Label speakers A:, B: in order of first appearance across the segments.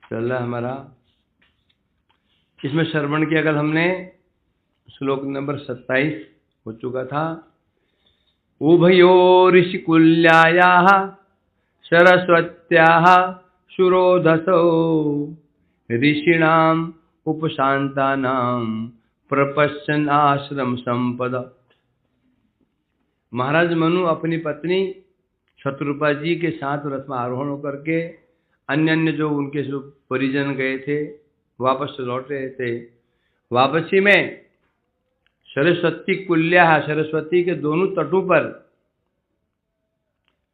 A: चल रहा हमारा। इसमें श्रवण किया कल हमने, श्लोक नंबर 27 हो चुका था। उभयो ऋषिकुल्यायाः सरस्वत्याः शुरोधसो ऋषीणाम् उपशांतानां प्रपश्यन् आश्रम संपद। महाराज मनु अपनी पत्नी शत्रुपा जी के साथ रथ में आरोहण होकर के अन्य अन्य जो उनके जो परिजन गए थे वापस लौट रहे थे। वापसी में सरस्वती कुल्या, सरस्वती के दोनों तटों पर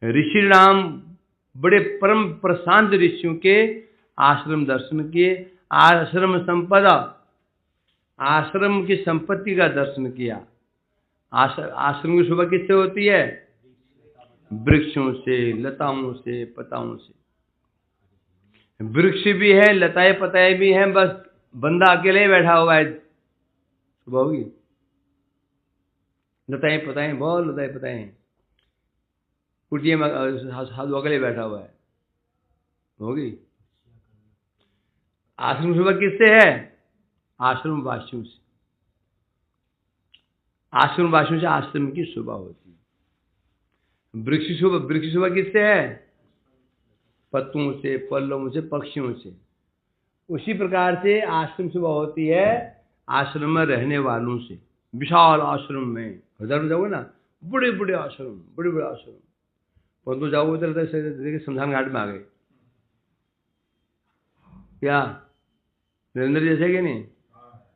A: ऋषि नाम बड़े परम प्रशांत ऋषियों के आश्रम दर्शन किए। आश्रम संपदा, आश्रम की संपत्ति का दर्शन किया। आश्रम की शोभा किससे होती है? वृक्षों से, लताओं से, पताओं से। वृक्ष भी है, लताएं पताएं भी हैं, बस बंदा अकेले ही बैठा हुआ है। शोभा होगी? लताएं पताएं, बहुत लताएं पताएं हैं। कुटिया में साधु अकेले बैठा हुआ है, होगी? आश्रम शोभा किससे है? आश्रम वासियों से। आश्रम वासियों से आश्रम की शोभा होती है। वृक्ष शोभा किससे है? पत्तों से, पल्लवों से, पक्षियों से। उसी प्रकार से आश्रम शोभा होती है आश्रम में रहने वालों से। विशाल आश्रम में हृदय में जाओगे ना, बड़े बड़े आश्रम, बड़े बड़े आश्रम। परंतु जाओगे तो देखिए शमशान घाट में आ गए क्या? नरेंद्र जैसे कि नहीं,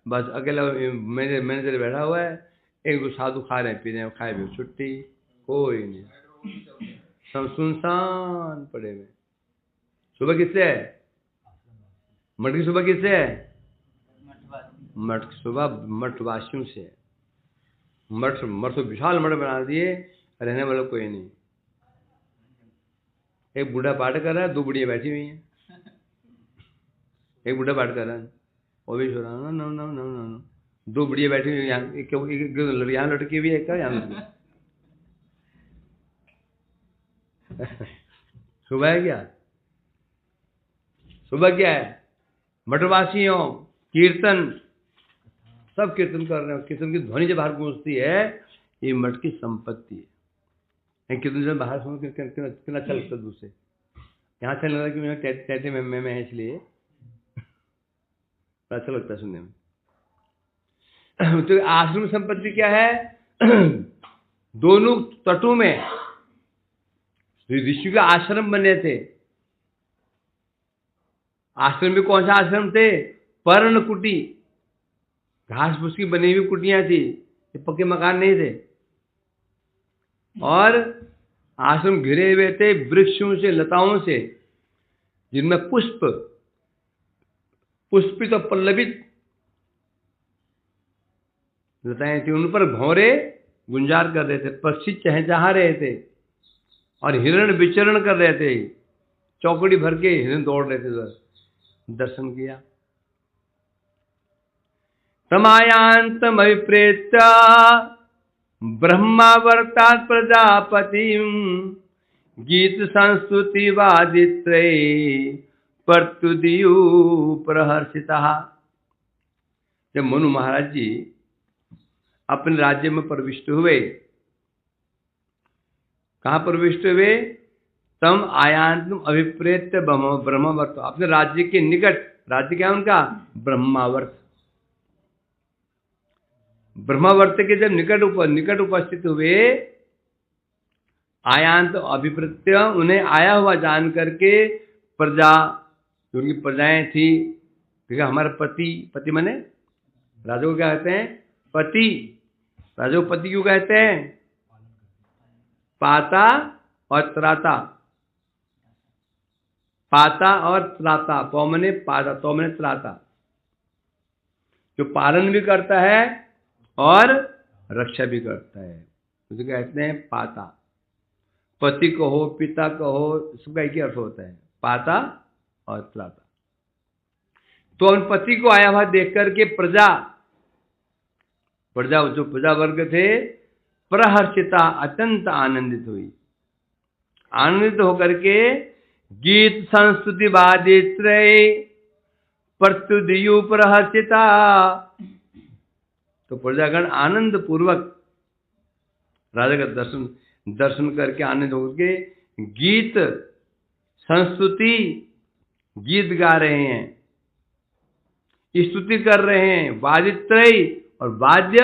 A: बस अकेला मैनेजर बैठा हुआ है, एक दो साधु खा रहे हैं, पी रहे हैं, खाए भी, छुट्टी कोई नहीं, सब सुनसान पड़े हुए। सुबह किससे है? मठ की सुबह किससे है? मठ सुबह मठवासियों से। मठ तो विशाल मठ बना दिए, रहने वाला कोई नहीं। एक बूढ़ा पाठ कर रहा है, दो बुढ़िया बैठी हुई हैं। एक बूढ़ा पाठ कर रहा है, वो भी सो रहा है, no no no no no. दो बुढ़िया बैठी हुई, यहाँ लटकी हुई है, एक यहाँ लटकी। सुबह है क्या? सुबह क्या है? मठवासियों कीर्तन, सब कीर्तन कर रहे हैं। कीर्तन की ध्वनि जब बाहर गूंजती है, ये मठ की संपत्ति है। कीर्तन जब बाहर सुनो कितना अच्छा लगता है। दूसरे यहाँ से लगा कि मैं कहते में है, इसलिए अच्छा लगता है सुनने में। तो आश्रम संपत्ति क्या है? दोनों तटों में ऋषि के आश्रम बने थे। आश्रम में कौन सा आश्रम थे? पर्ण कुटी, घास फूस की बनी हुई कुटियां थी, ये पक्के मकान नहीं थे। और आश्रम घिरे हुए थे वृक्षों से, लताओं से, जिनमें पुष्पित और पल्लवित लताएं थी। उन पर भौरे गुंजार कर रहे थे, पक्षी चहचहा रहे थे, और हिरण विचरण कर रहे थे। चौकड़ी भर के हिरण दौड़ रहे थे। दर्शन किया। तमायांतमभिप्रेत्य ब्रह्मावर्तात् प्रजापतिं गीत संस्तुति वादित्रे पर्तुदियु प्रहर्षितः। जब मनु महाराज जी अपने राज्य में प्रविष्ट हुए, कहाँ प्रविष्ट हुए? तम आयांतम अभिप्रेत्य ब्रह्मावर्त, अपने राज्य के निकट। राज्य क्या उनका? ब्रह्मावर्त। ब्रह्मावर्त के जब निकट उपस्थित हुए, आयांत अभिप्रत्य, उन्हें आया हुआ जान करके प्रजा, जो उनकी प्रजाएं थी, देखा हमारे पति माने राजा को क्या कहते हैं? पति। राजा को पति क्यों कहते हैं? पाता और त्राता। पाता और त्राता, पौ मने पाता, तो मने त्राता, जो पालन भी करता है और रक्षा भी करता है, उसे कहते हैं पाता। पति कहो, पिता कहो, सबका एक ही अर्थ होता है, पाता और त्राता। तो उन पति को आया हुआ देख करके प्रजा जो प्रजा वर्ग थे, प्रहर्षिता, अत्यंत आनंदित हुई। आनंदित होकर के गीत संस्तुति वादित्रय प्रत्युदयु प्रहसिता। तो प्रजागण आनंद पूर्वक राजा का दर्शन करके आनंद होके गीत संस्तुति गीत गा रहे हैं, स्तुति कर रहे हैं, वादित्रय और वाद्य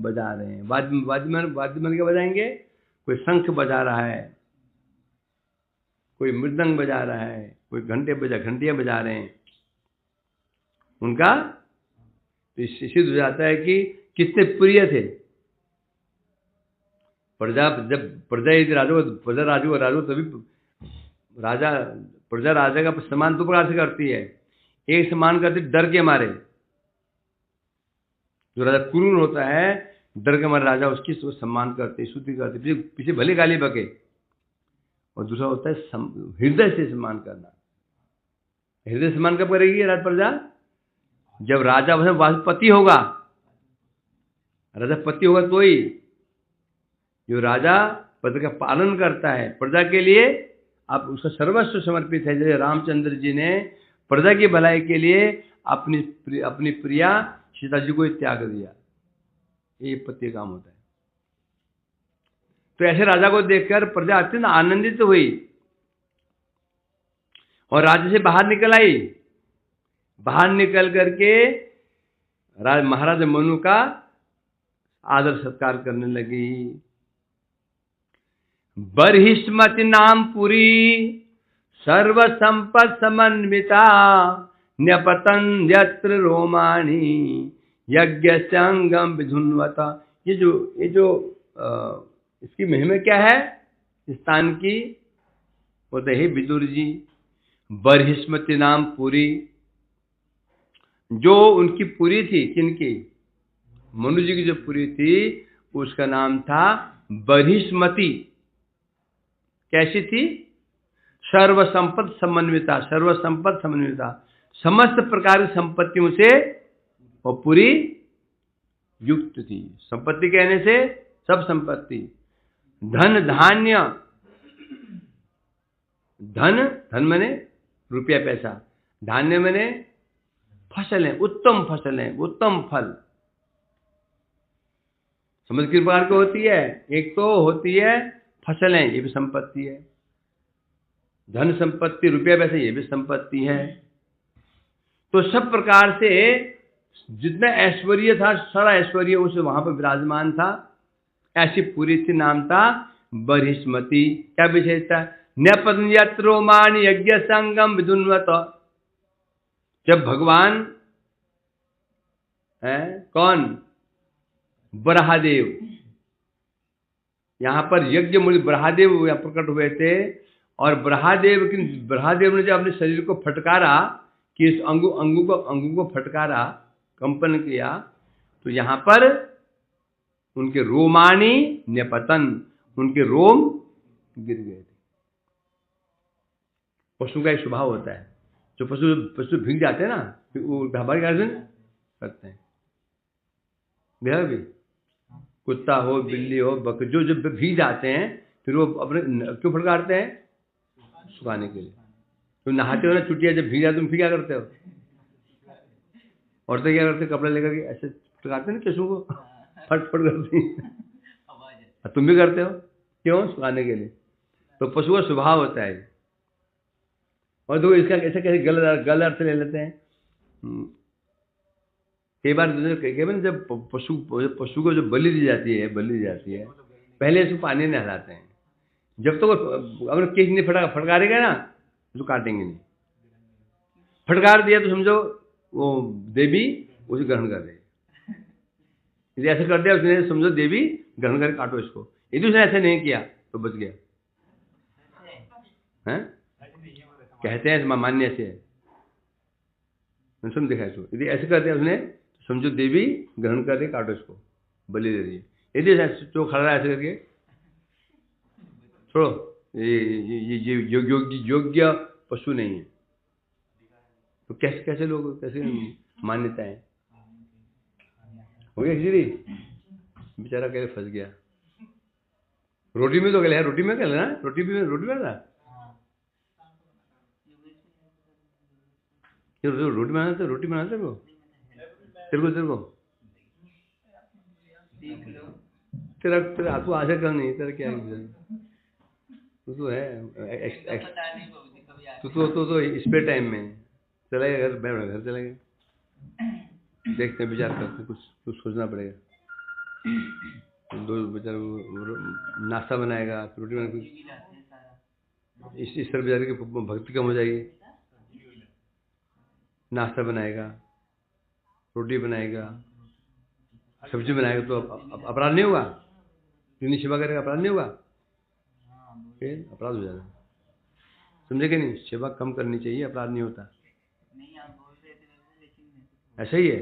A: बजा रहे हैं। वाद्य मन क्या बजाएंगे? कोई शंख बजा रहा है, कोई मृदंग बजा रहा है, कोई घंटियां बजा रहे हैं। उनका तो सिद्ध हो जाता है कि कितने प्रिय थे। जब प्रजा यदि राजू तभी प्रजा राजा का सम्मान दो प्रकार से करती है। एक सम्मान करती डर के मारे, जो राजा क्रूर होता है डर के मारे राजा उसकी सम्मान करते, स्तुति करते, पीछे भले गाली बके। और दूसरा होता है हृदय से सम्मान करना। हृदय सम्मान कब करेगी राज प्रजा? जब राजा पति होगा, राजा पति होगा तो ही। जो राजा पद का पालन करता है प्रजा के लिए, आप उसका सर्वस्व समर्पित है। जैसे रामचंद्र जी ने प्रजा की भलाई के लिए अपनी प्रिया सीता जी को त्याग दिया, ये पति काम होता है। तो ऐसे राजा को देखकर प्रजा अत्यंत आनंदित हुई और राज्य से बाहर निकल आई। बाहर निकल करके महाराज मनु का आदर सत्कार करने लगी। बर्हिष्मति नाम पुरी सर्व संपद समन्विता, न्यपतन यत्र रोमाणी यज्ञ संगम विधुन्वता। ये जो इसकी महिमा क्या है स्थान की? बोलते हे विदुर जी, बर्हिष्मति नाम पुरी, जो उनकी पुरी थी, किनकी? मनु जी की जो पुरी थी उसका नाम था बर्हिष्मति। कैसी थी? सर्व संपद समन्विता, सर्व संपद समन्विता, समस्त प्रकार की संपत्तियों से वो पूरी युक्त थी। संपत्ति कहने से सब संपत्ति, धन धान्य, धन माने रुपया पैसा, धान्य माने फसलें, उत्तम फसलें, उत्तम फल। समझ किस प्रकार की होती है? एक तो होती है फसलें, ये भी संपत्ति है। धन संपत्ति, रुपया पैसा, ये भी संपत्ति है। तो सब प्रकार से जितना ऐश्वर्य था, सारा ऐश्वर्य उस वहां पर विराजमान था। ऐसी पूरी थी, नाम था बर्हिष्मति। क्या विशेषता? न्यपतन यज्ञ संगम विधुन्वत। जब भगवान है कौन? ब्रह्मदेव, यहां पर यज्ञ मूल ब्रह्मदेव प्रकट हुए थे। और ब्रह्मदेव ने जब अपने शरीर को फटकारा, कि इस अंगू को फटकारा, कंपन किया, तो यहां पर उनके रोमानी न्यपतन, उनके रोम गिर गए थे। पशु का एक स्वभाव होता है, जो पशु भीग जाते हैं ना, फिर वो हमारे गार्जियन करते हैं। देखा भी, कुत्ता हो, बिल्ली हो, जो जब भीग जाते हैं फिर वो अपने क्यों फटकारते हैं? सुखाने के लिए। तुम नहाते हो ना, छुट्टियां जब भीग जाते तुम फिर क्या करते हो? औरतें क्या करते? कपड़े लेकर के ऐसे फटकारते ना केशों को, फट करती। तुम भी करते हो, क्यों? सुखाने के लिए। तो पशु का स्वभाव होता है। और तो इसका ऐसे कैसे गलत अर्थ ले लेते हैं। कई बार जब पशु को जो बलि दी जाती है, पहले इसको पानी में नहलाते हैं। जब तक अगर केस नहीं फटकारेगा ना तो काटेंगे नहीं। फटकार दिया तो समझो वो देवी उसे ग्रहण कर रही है। यदि ऐसा कर दिया उसने, समझो देवी ग्रहण करके काटो इसको। यदि उसने ऐसे नहीं किया तो बच गया। हैं? कहते हैं मान्य से, सुन देखा इसको। यदि ऐसे कर दिया उसने, समझो देवी ग्रहण कर रही, काटो इसको, बलि दे रही है। यदि जो खड़ा रहा ऐसे करके, छोड़ो, ये योग्य पशु नहीं है। तो कैसे लोग, कैसे मान्यताएं हो गया? खिचड़ी बेचारा कैसे फंस गया। रोटी में तो गया, रोटी में क्या लेना, रोटी में था। रोटी बनाते को तेरे को तेरा तू आशा कर नहीं, तेरा क्या है? तू है तो स्पेयर टाइम में चलेगा घर चलेगा। देखते हैं, विचार करते हैं, कुछ सोचना पड़ेगा। दो बेचारे नाश्ता बनाएगा, रोटी बनाएगा, इस तरह बेचारे की भक्ति कम हो जाएगी। नाश्ता बनाएगा, रोटी बनाएगा, सब्जी बनाएगा, तो अपराध नहीं होगा? जितनी सेवा करेगा अपराध नहीं होगा? फिर अपराध हो जाएगा। समझे कि नहीं? सेवा कम करनी चाहिए, अपराध नहीं होता। ऐसा ही है,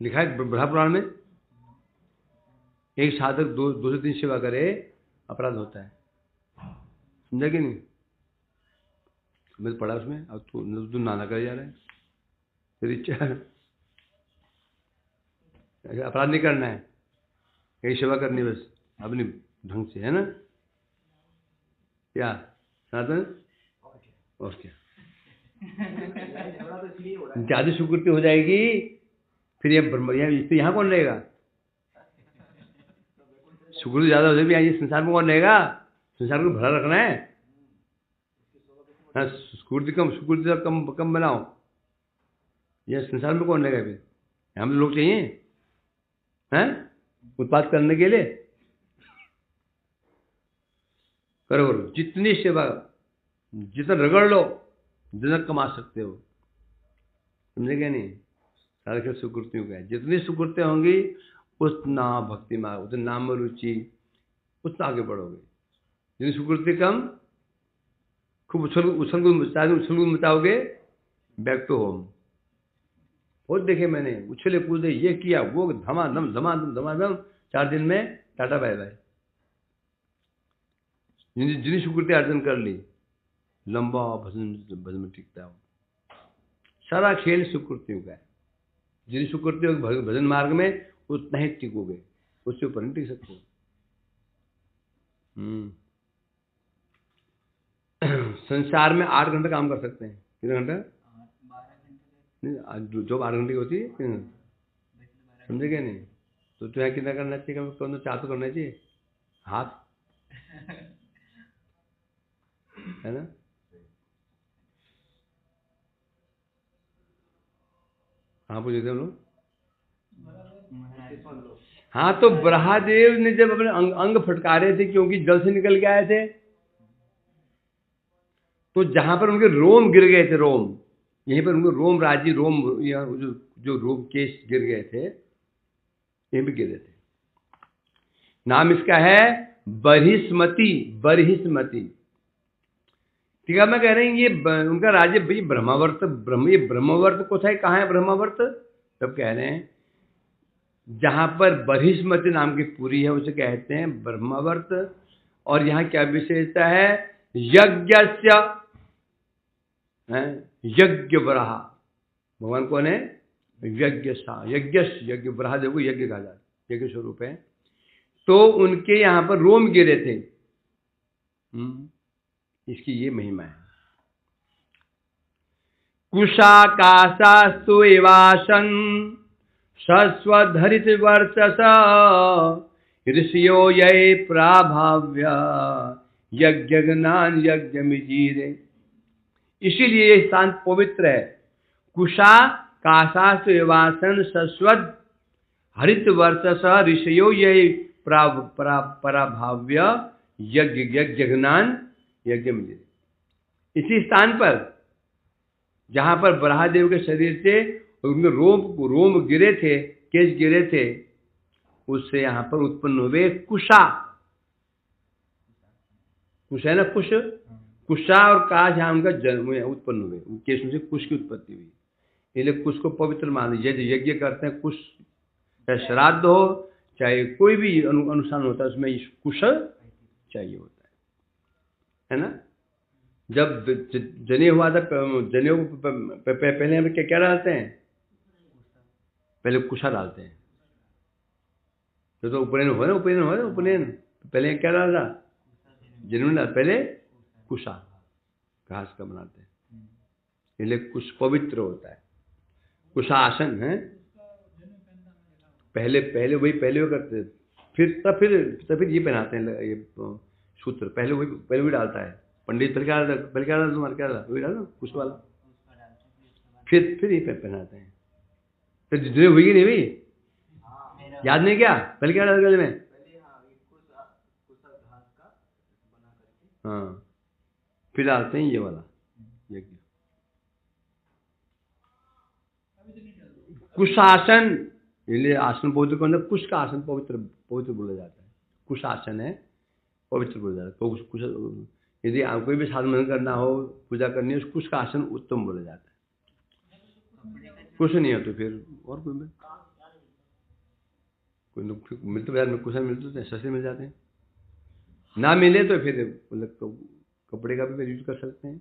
A: लिखा है ब्रह्म पुराण में, एक साधक दो से तीन सेवा करे अपराध होता है। समझा कि नहीं? मैं पढ़ा उसमें। अब तू नाना करे जा रहा है, तेरी इच्छा अपराध नहीं करना है, यही सेवा करनी बस अपनी ढंग से, है ना? क्या सनातन? और क्या ज्यादा स्वीकृति हो जाएगी, फिर ये यहाँ कौन रहेगा? स्वीकृति ज्यादा हो जाएगी, ये संसार में कौन रहेगा? संसार को भरा रखना है। हाँ, स्वीकृति कम बनाओ, ये संसार में कौन रहेगा? फिर हम लोग चाहिए हैं उत्पाद करने के लिए। करो जितनी सेवा, जितना रगड़ लो, जितना कमा सकते हो। समझे क्या नहीं? सारे खेल सुकृतियों का है। जितनी सुकृतियाँ होंगी उतना भक्ति मार्ग, उतना नाम रुचि, उतना आगे बढ़ोगे। जितनी सुकृति कम, खूब उछल मचाओगे, बैक टू होम। बहुत देखे मैंने, उछले कूदे, ये किया, वो धमाधम 4 दिन में टाटा बाय बाय। जितनी सुकृति अर्जन कर ली, लंबा भजन में टिकता हो। सारा खेल सुकृतियों का है। जितनी सुकृति होगी भजन मार्ग में, उतना ही टिकोगे, उससे ऊपर नहीं टिक सकते। संसार में 8 घंटे काम कर सकते हैं। कितने घंटे? जॉब 8 घंटे की होती है। समझे क्या नहीं? तो तुम्हें कितना करना चाहिए? कौन 4 तो करना चाहिए, हाथ, है ना? हाँ पूछे थे हम लोग। हाँ, तो ब्रह्मदेव ने जब अपने अंग फटकारे थे, क्योंकि जल से निकल के आए थे, तो जहां पर उनके रोम गिर गए थे, रोम, यहीं पर उनको रोम राजी, रोम जो रोम केश गिर गए थे, यहीं भी गिरे थे। नाम इसका है बरहिस्मति। ठीक है, मैं कह रही हूँ ये उनका राज्य भाई ब्रह्मावर्त, ये ब्रह्मावर्त को था, कहाँ है ब्रह्मावर्त? तब कह रहे हैं जहां पर बरहिस्मति नाम की पुरी है, उसे कहते हैं ब्रह्मावर्त। और यहाँ क्या विशेषता है? यज्ञस्य, यज्ञ बराह, भगवान कौन है? यज्ञ ब्रह्मदेव को यज्ञ कहा जाता है, यज्ञ स्वरूप है। तो उनके यहाँ पर रोम गिरे थे, इसकी ये महिमा है। कुशाकाशास्तु एवासन सस्वधरित वर्चस ऋषियो ये प्राभाव्य यज्ञज्ञान यज्ञमिजीरे। इसीलिए ये स्थान पवित्र है। कुशा काशास्तु एवासन सस्वध हरित वर्चस ऋषियो ये पराभाव्य यज्ञज्ञान यज्ञमिजीरे। इसी स्थान पर जहां पर ब्रह्मदेव के शरीर से उनके रोम गिरे थे, केश गिरे थे, उससे यहां पर उत्पन्न हुए कुशा। कुश है ना, कुशा और काश, यहां उनका जन्म उत्पन्न हुए, केश से कुश की उत्पत्ति हुई। इसलिए कुश को पवित्र मान लीजिए। यज्ञ करते हैं, कुश, चाहे श्राद्ध हो, चाहे कोई भी अनुष्ठान होता है, उसमें कुश चाहिए होता है ना? जब जनेऊ हुआ था, जनेऊ पहले हम क्या डालते हैं? पहले कुशा डालते हैं। तो उपनयन हो ना, उपनयन पहले क्या डाला? जनेऊ डाल, पहले कुशा घास का बनाते हैं। इसलिए कुश पवित्र होता है। कुशासन है, पहले पहले वही करते थे, फिर ये पहनाते हैं ये सूत्र, पहले वही डालता है पंडित। पहले क्या डालता तुम्हारा, क्या डालता वही डालता कुश वाला, फिर ये पहनाते हैं। तो जितने हुई नहीं हुई, याद नहीं क्या पहले क्या डालता गले में? हाँ, फिर डालते हैं ये वाला यज्ञ। कुशासन, इसलिए आसन पवित्र कौन है? कुश का आसन पवित्र बोला जाता है। कुश आसन है, पवित्र बोला जाता है। कुश, यदि कोई भी साधन करना हो, पूजा करनी हो, कुश का आसन उत्तम बोला जाता है। कुश नहीं हो तो फिर और कोई मिलते बाजार में कुश मिलते हैं, सस्ते मिल जाते हैं। ना मिले तो फिर मतलब कपड़े का भी यूज कर सकते हैं।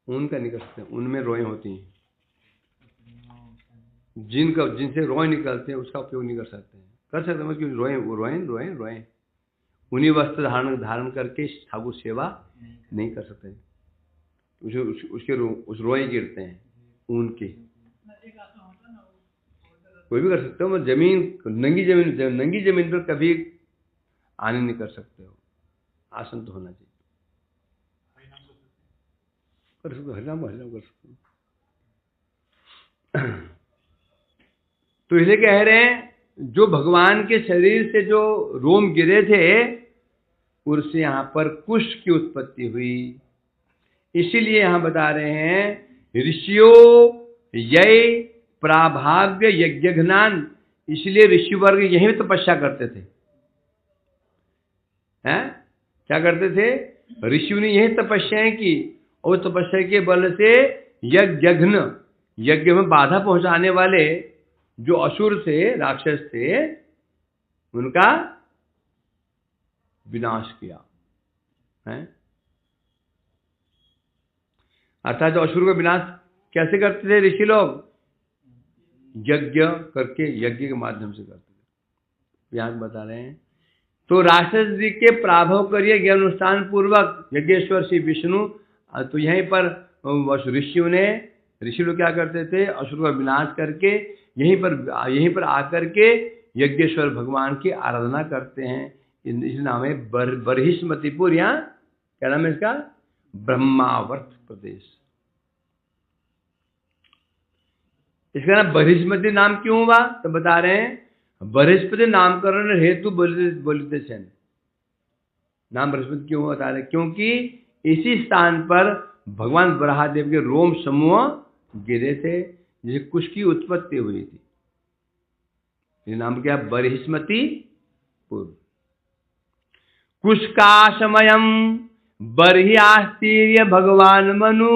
A: ऊन का नहीं कर सकते, उनमें रोएं होती हैं, जिनसे रोएं निकलते हैं उसका उपयोग नहीं कर सकते हैं। कर सकते हैं क्योंकि रोएं उन्हीं वस्त्र धारण करके ठाकुर सेवा नहीं कर सकते, उस रोएं गिरते हैं ऊन के। कोई भी कर सकते हो, नंगी जमीन पर कभी आने नहीं कर सकते हो, आसन तो होना चाहिए। कर सकते हो, हरिनाम कर सकते हो। तो इसलिए कह रहे हैं जो भगवान के शरीर से जो रोम गिरे थे उससे यहाँ पर कुश की उत्पत्ति हुई। इसीलिए यहाँ बता रहे हैं ऋषियों यय प्राभाव्य यज्ञ घ्नान, इसलिए ऋषि वर्ग यही तपस्या करते थे। हैं क्या करते थे? ऋषियों ने यही तपस्याएं की, और तपस्या के बल से यज्ञघ्न, यज्ञ में बाधा पहुंचाने वाले जो असुर थे, राक्षस थे, उनका विनाश किया है। अर्थात जो असुर का विनाश कैसे करते थे ऋषि लोग? यज्ञ करके, यज्ञ के माध्यम से करते थे। यहां बता रहे हैं तो राक्षस जी के प्राभव करिए यज्ञ अनुष्ठान पूर्वक यज्ञेश्वर श्री विष्णु। तो यहीं पर ऋषि लोग क्या करते थे? असुर का विनाश करके यहीं पर आकर के यज्ञेश्वर भगवान की आराधना करते हैं। इस नाम है बर्हिष्मतिपुर, यहाँ क्या नाम है इसका? ब्रह्मावर्त प्रदेश। इसका नाम बर्हिष्मति नाम क्यों हुआ? तो बता रहे हैं बृहस्पति नामकरण हेतु बोलते सेन नाम बृहस्पति क्यों बता रहे? क्योंकि इसी स्थान पर भगवान ब्रह्मदेव के रोम समूह गिरे थे, जिसे कुश की उत्पत्ति हुई थी। ये नाम क्या? बर्हिष्मतिपुर। कुशकाशमयम बर्ह्यास्तीर्य भगवान मनु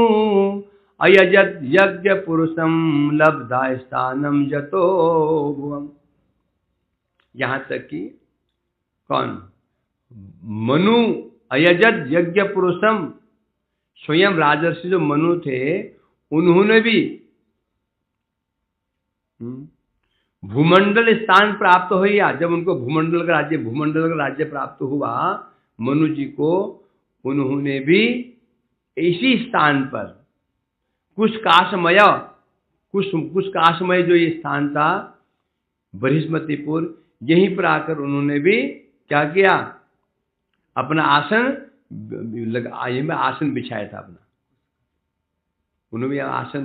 A: अयजत यज्ञ पुरुषम लब्धा स्थानम जतो भुवम। यहां तक कि कौन? मनु अयजत यज्ञ पुरुषम, स्वयं राजर्षि जो मनु थे उन्होंने भी भूमंडल स्थान प्राप्त हो गया। जब उनको भूमंडल का राज्य प्राप्त हुआ मनु जी को, उन्होंने भी इसी स्थान पर कुशकाशमय जो ये स्थान था बृहस्पतिपुर, यहीं पर आकर उन्होंने भी क्या किया? अपना आसन बिछाया था अपना। उन्होंने भी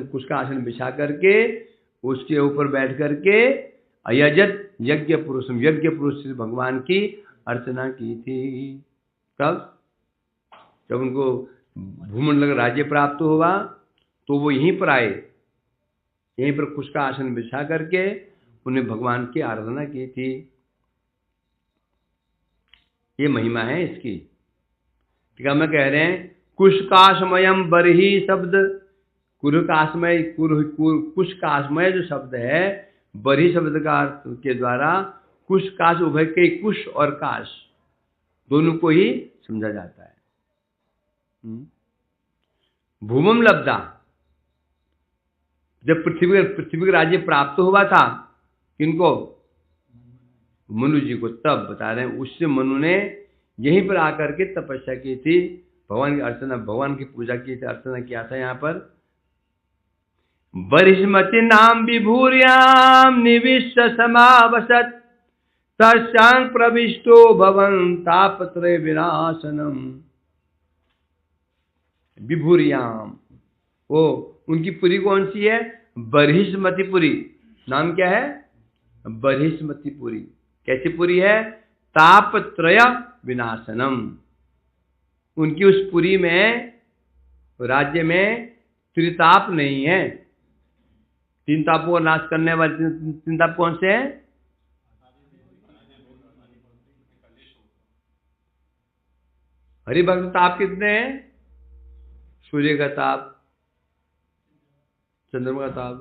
A: कुश का आसन बिछा करके उसके ऊपर बैठ करके अयजत यज्ञ पुरुष से भगवान की अर्चना की थी। कब? जब उनको भूमंडल का राज्य प्राप्त हुआ तो वो यहीं पर आए, यहीं पर कुश का आसन बिछा करके उन्हें भगवान की आराधना की थी। ये महिमा है इसकी। ठीक है, मैं कह रहे हैं कुशकाशमयम बरही शब्द, कुशकाशमय जो शब्द है बरही शब्द का अर्थ के द्वारा कुश काश उभय के, कुश और काश दोनों को ही समझा जाता है। भूमम लब्धा, जब पृथ्वी का राज्य प्राप्त हुआ था किनको? मनु जी को। तब बता रहे हैं उससे मनु ने यहीं पर आकर के तपस्या की थी भगवान की अर्चना, भगवान की पूजा की अर्चना किया था यहाँ पर। बरिष्मति नाम विभूर्याम निविष्ट समावसत तस्यांग प्रविष्टो भवन तापत्रय विनाशनम। विभूर्याम, वो उनकी पुरी कौन सी है? बरिष्मतिपुरी। नाम क्या है? बरिष्मतिपुरी। कैसी पुरी है? तापत्रय विनाशनम। उनकी उस पुरी में, राज्य में त्रिताप नहीं है। तीन तापों का नाश करने वाले तीन ताप कौन से हैं? हरिभक्त ताप कितने हैं? सूर्य का ताप, चंद्रमा का ताप।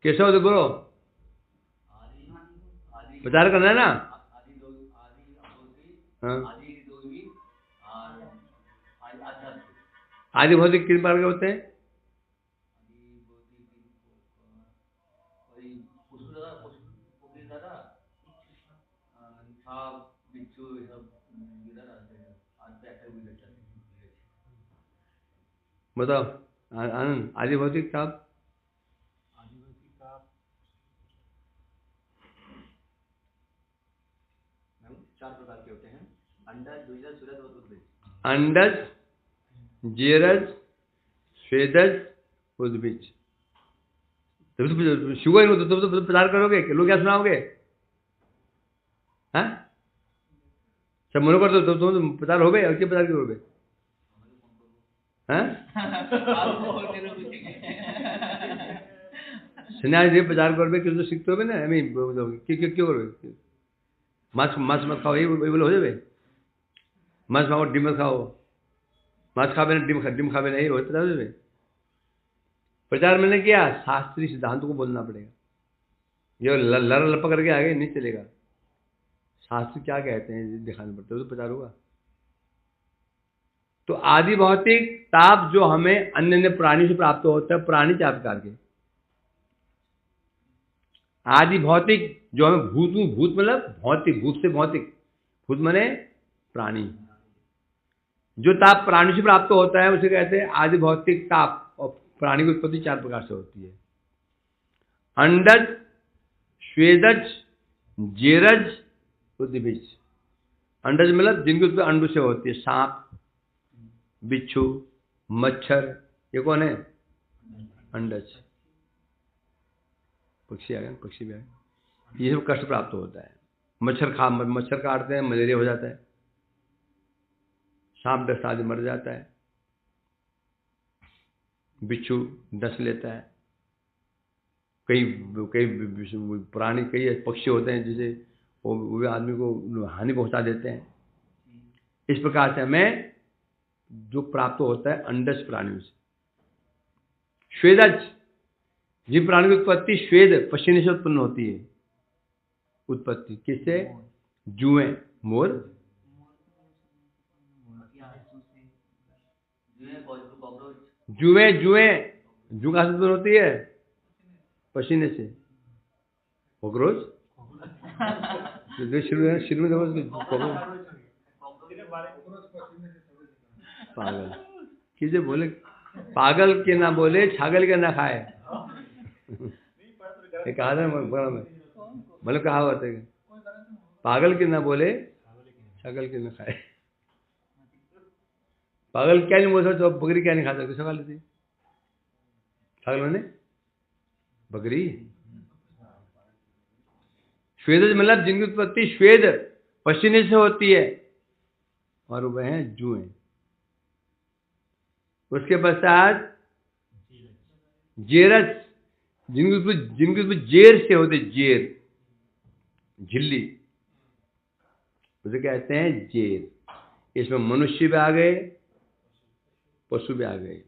A: कैसा हो बोलो, प्रचार करना है ना? हाँ, आदि भौतिक किन प्रकार के होते हैं? बताओ आनंद, आदि भौतिक ताप।
B: चार प्रकार के होते हैं, अंडज, द्विजज, सूरज और उद्भिज।
A: अंडज, जेरज, स्वेदज, उद्भिज। शुगर नहीं होता तो प्रचार करोगे, लोग क्या सुनाओगे? हाँ, सब मनो कर दो तो प्रचार हो गए। और क्या प्रचार करोगे? सन्यासी प्रचार करोगे क्यों? तो सीखते हो ना, क्यों करोगे? मांस मत खाओ, ये बोलो हो जाए। मांस खाओ, डिम मत खाओ। मांस खा बिना डिम खा बिना, यही होता है। प्रचार मैंने किया, शास्त्रीय सिद्धांतों को बोलना पड़ेगा। ये लड़ लपक करके आगे नहीं चलेगा। शास्त्र क्या कहते हैं दिखाना पड़ता है, तो प्रचार होगा। तो आदि भौतिक ताप जो हमें अन्य अन्य प्राणी से प्राप्त होता है, प्राणी चार प्रकार के। आदि भौतिक जो हमें भूत मतलब भौतिक, भूत से भौतिक, भूत माने प्राणी। जो ताप प्राणी से प्राप्त होता है उसे कहते हैं आदि भौतिक ताप। और प्राणी की उत्पत्ति चार प्रकार से होती है। अंडज, स्वेदज, जेरज, उद्भिज। अंडज मतलब जिनकी उत्पत्ति अंडू से होती है। सांप, बिच्छू, मच्छर, ये कौन है? अंडज। पक्षी आ गए, पक्षी भी आ गए। ये सब कष्ट प्राप्त होता है। मच्छर काटते हैं, मलेरिया हो जाता है। सांप डस आदि मर जाता है। बिच्छू डस लेता है। कई कई प्राणी, कई पक्षी होते हैं जिसे वो आदमी को हानि पहुंचा देते हैं। इस प्रकार से हमें जो प्राप्त होता है अंडज प्राणियों से। स्वेदज, जिन प्राणी की उत्पत्ति स्वेद पसीने से उत्पन्न होती है। उत्पत्ति किससे? जुएं, मोर, जुएं जू कहाँ से उत्पन्न होती है? पसीने से। कॉकरोच शुरू में पागल किसे बोले? पागल के ना बोले, छागल के ना खाए। कहा था मतलब कहावत है, पागल के ना बोले, छागल के ना खाए। पागल क्या नहीं बोल सकते? बकरी क्या नहीं खा सकते? सवाल थी। पागल मैंने बकरी। स्वेदज मतलब जिनकी उत्पत्ति स्वेद पसीने से होती है, और वह है जुएं। उसके पश्चात जेरस, जिनकी जेर से होते, जेर, झिल्ली, उसे कहते हैं जेर। इसमें मनुष्य भी आ गए, पशु भी आ गए।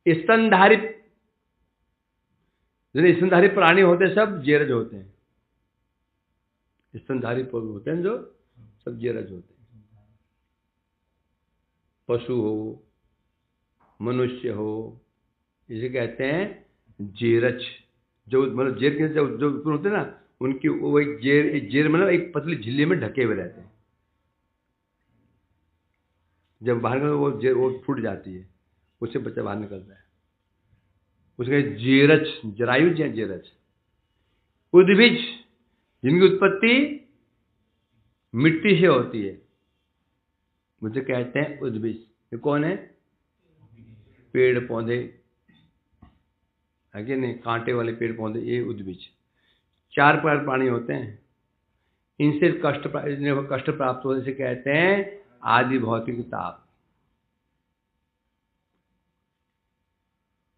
A: स्तनधारी, स्तनधारी प्राणी होते सब जेरज होते हैं। स्तनधारी पशु होते हैं जो सब जेरज होते हैं। पशु हो, मनुष्य हो, इसे कहते हैं जेरज। जो मतलब जेर के जो उत्पन्न होते हैं ना, उनकी वो एक जेर मतलब एक पतली झिल्ली में ढके हुए रहते हैं। जब बाहर निकलते वो फूट जाती है, उससे बच्चा बाहर निकलता है। उसके जेरच, जरायुज या जेरच। उद्भिज, जिनकी उत्पत्ति मिट्टी से होती है, मुझे कहते हैं उद्भिज। ये कौन है? पेड़ पौधे है कि नहीं, कांटे वाले पेड़ पौधे, ये उद्भिज। 4 प्रकार प्राणी होते हैं, इनसे कष्ट प्राप्त होने से कहते हैं आदि भौतिक ताप।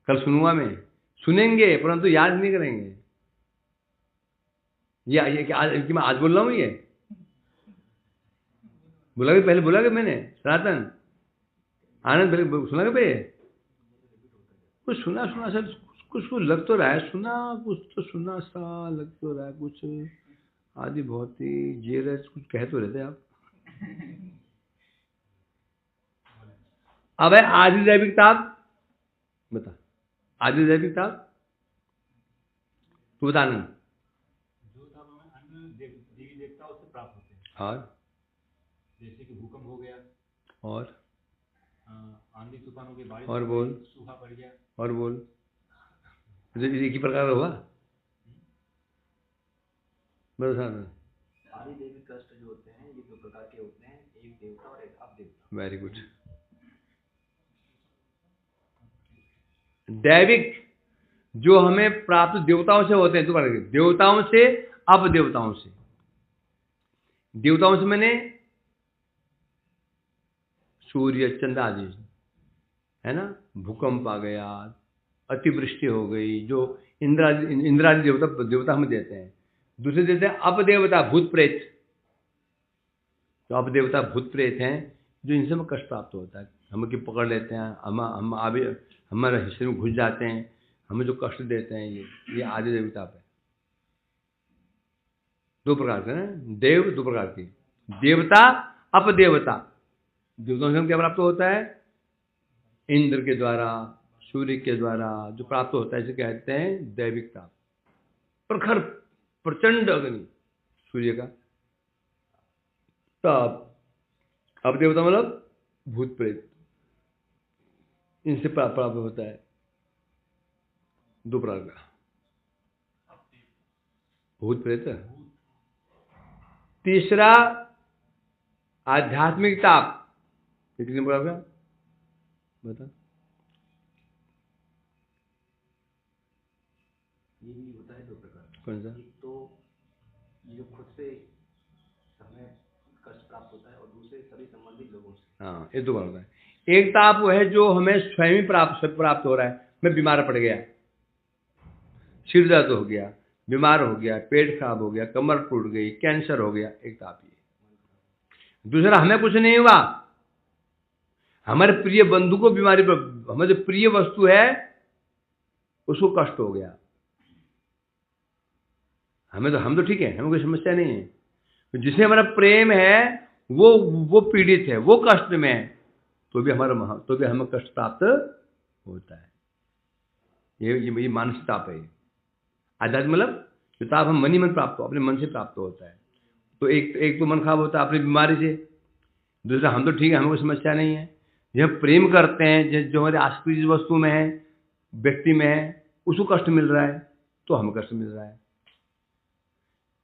A: कल सुनूंगा मैं, सुनेंगे परंतु याद नहीं करेंगे। ये कि मैं आज बोल रहा हूँ, ये बोला कि पहले बोला कि मैंने सनातन आनंद पहले सुना कि पहले कुछ सुना सर, कुछ लग तो रहा है, कुछ तो सुना सा लग तो रहा है, कुछ आदि भौतिक जेरज कुछ कह तो रहते आप। अब है आदि दैविक ताप। बता, आदि दैविक ताप तू बता। आनंद
C: जो ताप हमें अन्य देवी देवताओं से प्राप्त होते हैं,
A: और
C: जैसे कि भूकंप हो गया,
A: और
C: आंधी तूफान हो गई, बारिश
A: और
C: हो
A: बोल,
C: गई, सूखा पड़ गया।
A: और बोल, एक ही प्रकार हुआ। बता।
B: आदि दैविक कष्ट जो होते हैं ये 2 प्रकार के होते हैं, एक देवता और एक अपदेवता।
A: Very good. दैविक जो हमें प्राप्त देवताओं से होते हैं, दोबारा देवताओं से, अपदेवताओं से। देवताओं से मैंने सूर्य चंद्र आदि, है ना, भूकंप आ गया, अतिवृष्टि हो गई, जो इंद्रादि देवता हमें देते हैं। दूसरे देते हैं अपदेवता, भूत प्रेत। तो अपदेवता भूत प्रेत हैं, जो इनसे हमें कष्ट प्राप्त होता है, हमें की पकड़ लेते हैं, हम हमारे हिस्से में घुस जाते हैं, हमें जो कष्ट देते हैं, ये आदि देवता है। 2 प्रकार के ना, देव 2 प्रकार की, देवता अपदेवता। देवताओं से क्या प्राप्त होता है? इंद्र के द्वारा, सूर्य के द्वारा जो प्राप्त होता है, इसे कहते हैं दैविक ताप। प्रखर प्रचंड अग्नि सूर्य का ताप। अपदेवता मतलब भूत प्रेत, इनसे प्राप्त होता है 2 प्रकार का, भूत प्रेत। तीसरा आध्यात्मिक ताप, कितने प्रकार का बता?
B: ये भी होता है 2 प्रकार का।
A: कौन सा?
B: एक तो ये जो खुद से हमें कष्ट प्राप्त होता है और दूसरे सभी संबंधित लोगों से।
A: हाँ, ये 2 बार होता है। एक ताप वो है जो हमें स्वयं प्राप्त हो रहा है। मैं बीमार पड़ गया, सिर दर्द हो गया, बीमार हो गया, पेट खराब हो गया, कमर टूट गई, कैंसर हो गया, एक ताप ये। दूसरा हमें कुछ नहीं हुआ, हमारे प्रिय बंधु को बीमारी पर, हमारे जो प्रिय वस्तु है उसको कष्ट हो गया। हम तो ठीक है, हमें कोई समस्या नहीं है। जिसे हमारा प्रेम है वो पीड़ित है, वो कष्ट में है, तो भी हमें कष्ट प्राप्त होता है। ये मानसिक ताप है। आध्यात्म मतलब जो ताप हम मन ही मन प्राप्त हो, अपने मन से प्राप्त होता है। तो एक तो मन खराब होता है अपनी बीमारी से, दूसरा हम तो ठीक है, हमें कोई समस्या नहीं है। जब प्रेम करते हैं, जो हमारे आसपास जिस वस्तु में है, व्यक्ति में है, उसको कष्ट मिल रहा है, तो हमें कष्ट मिल रहा है।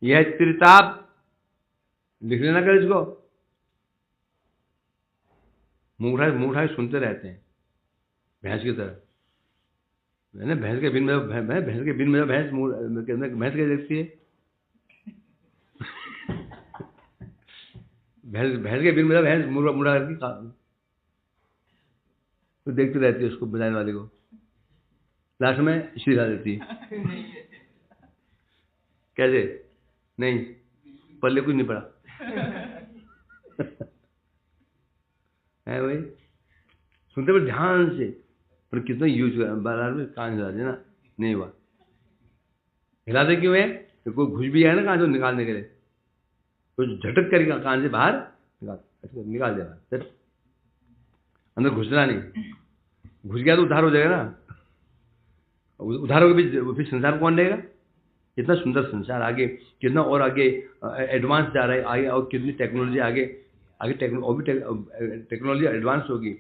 A: यह त्रिताप, लिख लेना कर इसको। मुंह उठाए सुनते रहते हैं भैंस की तरह, है ना। भैंस के बिन में भैंस क्या देखती है? भैंस के बिन में भैंस मुड़ा करके तो देखती रहती है उसको, बजाने वाले को। लास्ट में सीधा देती है। कैसे? नहीं, पल्ले कुछ नहीं पड़ा है भाई। सुनते पर ध्यान से, पर कितना यूज हुआ, बार में कान हिला देना, नहीं हुआ। हिलाते क्यों है? तो कोई घुस भी है ना कान से निकालने के लिए, कुछ झटक करके कान से बाहर निकाल देना, अंदर घुसना नहीं। घुस गया तो उधार हो जाएगा ना, उधार हो गया फिर संसार कौन लेगा? कितना सुंदर संसार आगे, कितना और आगे एडवांस जा रहा है, आगे और कितनी टेक्नोलॉजी आगे टेक्नोलॉजी एडवांस होगी।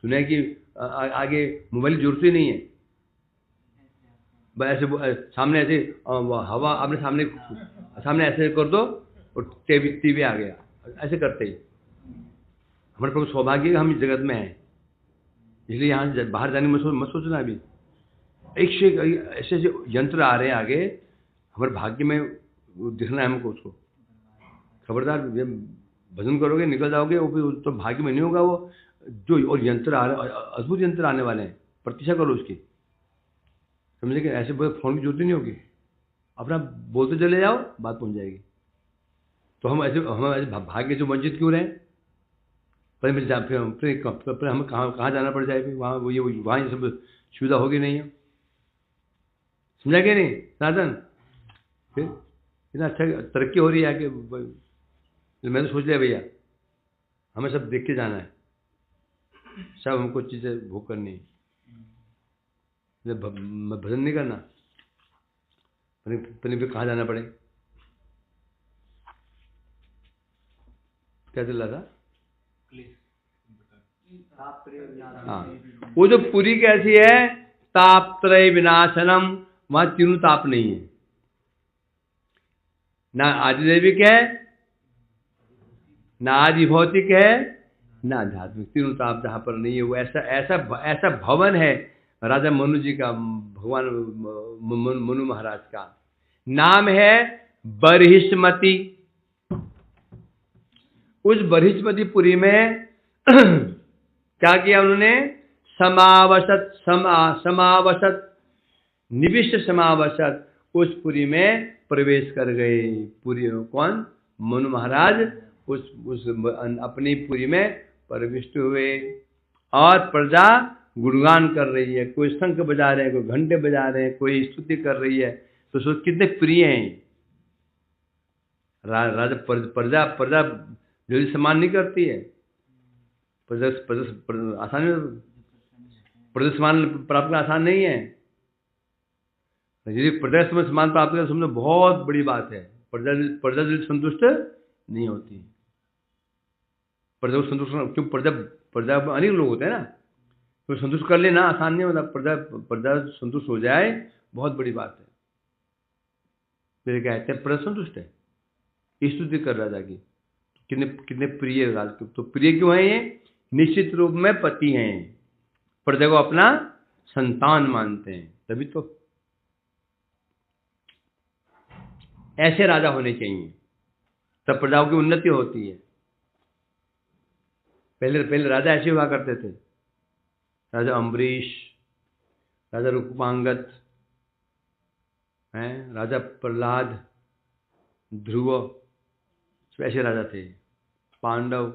A: सुना है कि आगे मोबाइल की जरूरत ही नहीं है, बस ऐसे सामने ऐसे हवा आपने सामने ऐसे कर दो और टीवी आ गया, ऐसे करते ही। हमारे पास सौभाग्य हम इस जगत में हैं, इसलिए यहाँ बाहर जाने में मत सोचना। अभी एक से ऐसे ऐसे यंत्र आ रहे हैं आगे, हमारे भाग्य में दिखना है हमको उसको। खबरदार, भजन करोगे निकल जाओगे, वो फिर तो भाग्य में नहीं होगा वो जो। और यंत्र आ रहे, अद्भुत यंत्र आने वाले हैं, प्रतीक्षा करो उसकी, समझे कि ऐसे फोन की जरूरत नहीं होगी, अपना बोलते चले जाओ, बात पहुंच जाएगी। तो हम ऐसे भाग्य से वंचित क्यों रहे? पर हमें कहाँ जाना पड़ जाए, वहाँ वहाँ ये सब सुविधा होगी नहीं है, समझा क्या नहीं साधन? फिर इतना अच्छा तरक्की हो रही है कि मैंने तो सोच लिया भैया हमें सब देख के जाना है, सब हमको चीज़ें भोग करनी है, भजन नहीं करना, फिर कहाँ जाना पड़े। क्या चल रहा था? हाँ, वो जो पूरी कैसी है, ताप त्रय विनाशनम, वहां तीनों ताप नहीं है, ना आदिदैविक है, ना आदि भौतिक है, ना आध्यात्मिक। तीनों ताप जहां पर नहीं है, वो ऐसा भवन है राजा मनु जी का, भगवान मनु महाराज का। नाम है बरहिष्मति। उस बरहिष्मति पुरी में क्या किया उन्होंने? समावसत निविष्ट समावसत, उस पुरी में प्रवेश कर गए। पुरी कौन? मनु महाराज उस अपनी पुरी में प्रविष्ट हुए, और प्रजा गुणगान कर रही है, कोई शंख बजा रहे हैं, कोई घंटे बजा रहे हैं, कोई स्तुति कर रही है। तो सोच कितने प्रिय हैं। राजा प्रजा जल्दी सम्मान नहीं करती है, आसान, प्रजा सम्मान प्राप्त करना आसान नहीं है। यदि प्रजा में सम्मान प्राप्त करना समझो बहुत बड़ी बात है। प्रजा जल्दी संतुष्ट नहीं होती, प्रजा को संतुष्ट, क्यों? प्रजा अनेक लोग होते हैं ना, तो संतुष्ट कर लेना आसान नहीं होता। प्रजा संतुष्ट हो जाए बहुत बड़ी बात है। मेरे कहते हैं प्रजा संतुष्ट है, स्तुति कर राजा की, कितने प्रिय राजा। तो प्रिय क्यों है ये? निश्चित रूप में पति हैं, प्रजा को अपना संतान मानते हैं, तभी तो ऐसे राजा होने चाहिए, तब प्रजाओं की उन्नति होती है। पहले राजा ऐसे हुआ करते थे, राजा अम्बरीश, राजा रूपमांगद हैं, राजा प्रहलाद, ध्रुव, ऐसे राजा थे। पांडव,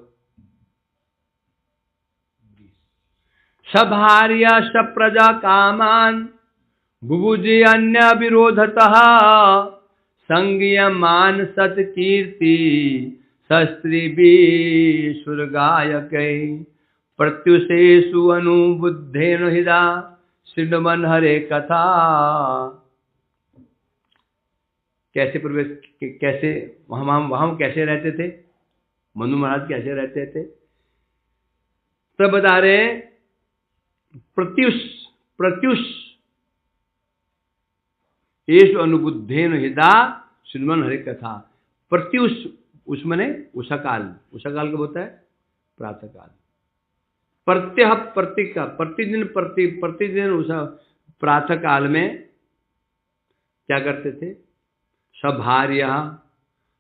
A: सभार्य सप्रजा कामान बुभुजे अन्य विरोधतः संज्ञमान सत्कीर्ति शस्त्रीबीश्वर गायक प्रत्युषेषु अनुबुद्धेन हृदा श्रीमन हरे कथा। कैसे प्रवेश, कैसे वहां कैसे रहते थे मनु महाराज, कैसे रहते थे? तब बता रहे प्रत्युष येषु अनुबुद्धेन हृदा श्रीमन हरे कथा। प्रत्युष उसमें उषा काल कब होता है? प्रातः काल। प्रत्यह प्रतीक का प्रतिदिन उषा प्रातः काल में क्या करते थे? सभार्य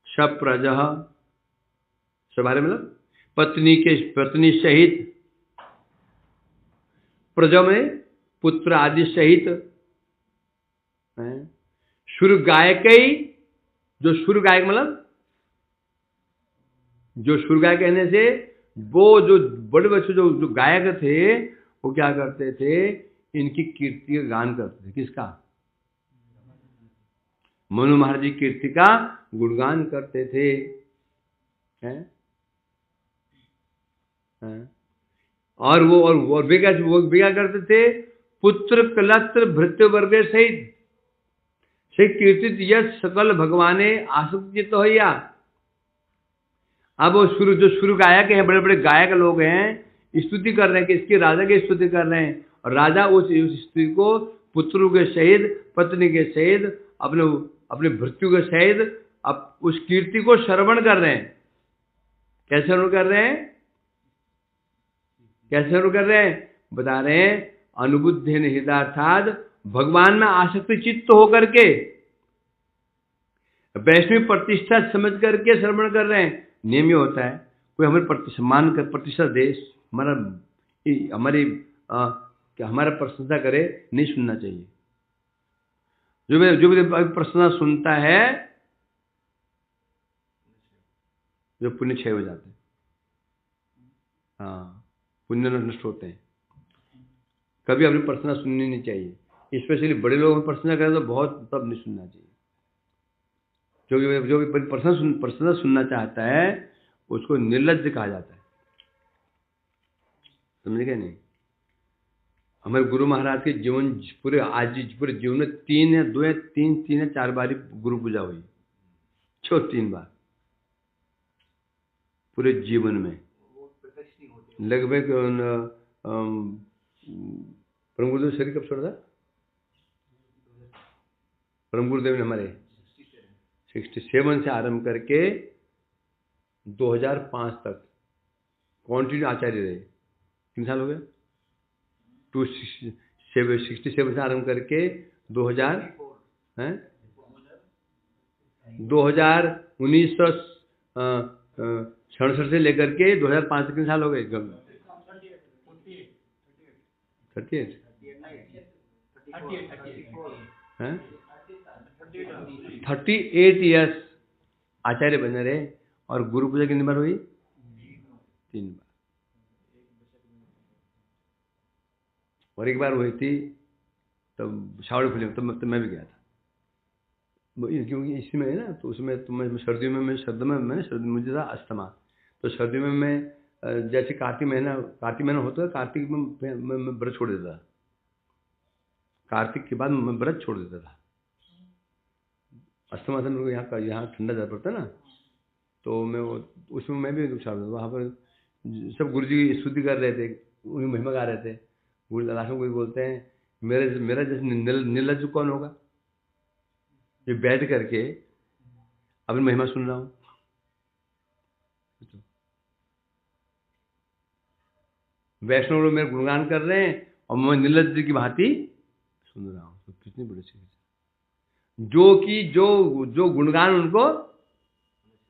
A: सप्रज, सभार्य मतलब पत्नी सहित, प्रजा में पुत्र आदि सहित, सुर गायक, जो सुर गायक मतलब, जो सुर गायक कहने से वो जो बड़े बच्चे जो गायक थे, वो क्या करते थे? इनकी कीर्ति का गान करते थे। किसका? मनु महाराज जी कीर्ति का गुणगान करते थे। और वे क्या करते थे? पुत्र कलत्र भृत्य वर्ग सहित से कीर्तित यश सकल भगवाने आसक्त चित्त होइया। अब वो शुरू गायक हैं, बड़े बड़े गायक लोग हैं, स्तुति कर रहे हैं कि इसके राजा की स्तुति कर रहे हैं, और राजा उस स्तुति को पुत्रों के सहित, पत्नी के सहित, अपने भृत्यु के सहित अब उस कीर्ति को श्रवण कर रहे हैं। कैसे श्रवण कर रहे हैं? कैसे श्रवण कर रहे हैं? बता रहे हैं, अनुबुद्धि निहितार्थाद, भगवान में आसक्ति चित्त होकर के, वैष्णव प्रतिष्ठा समझ करके श्रवण कर रहे हैं। नियम ये होता है, कोई हमें सम्मान कर प्रतिष्ठा दे, हमारा प्रशंसा करे, नहीं सुनना चाहिए। जो भी प्रशंसा सुनता है, जो पुण्य क्षय हो जाते हैं। हाँ, पुण्य नष्ट होते हैं। कभी अपनी प्रशंसा सुननी नहीं चाहिए, स्पेशली बड़े लोग प्रशंसा करें तो बहुत तब नहीं सुनना चाहिए। जो भी प्रशंसा सुनना चाहता है उसको निर्लज्ज कहा जाता है। समझे क्या? नहीं, हमारे गुरु महाराज के जीवन पूरे जीवन में 3 या 4 बार गुरु पूजा हुई, 3 बार पूरे जीवन में। लगभग परम गुरुदेव शरीर कब छोड़ा था? परम गुरुदेव ने हमारे 67 से आरंभ करके 2005 तक कॉन्टिन्यू आचार्य रहे। कितने साल हो गए? 67 से आरंभ करके 1967 से लेकर के 2005 तक कितने साल हो गए? 38 ईयर्स आचार्य बने रहे। और गुरु पूजा कितनी बार हुई? 3 बार। और एक बार हुई थी तब शावड़ी फिल्म, तब मैं भी गया था, क्योंकि इसमें है ना, तो उसमें तो मैं सर्दियों में मुझे था अस्थमा, तो सर्दियों में मैं जैसे कार्तिक महीना होता है, कार्तिक में मैं व्रत छोड़ देता था। कार्तिक के बाद मैं व्रत छोड़ देता था। अस्थमा से मेरे को यहाँ ठंडा ज़्यादा पड़ता है ना, तो मैं उसमें मैं भी वहाँ पर सब गुरु जी की स्तुति कर रहे थे, उन्हें महिमा गा रहे थे। गुरु लास्ट में कोई बोलते हैं, मेरा जैसे निर्लज्ज कौन होगा ये बैठ करके अपनी महिमा सुन रहा हूँ। वैष्णव लोग मेरे गुणगान कर रहे हैं और मैं निर्लज्ज की भांति सुन रहा हूँ। तो कितनी बड़ी चीज है। जो गुणगान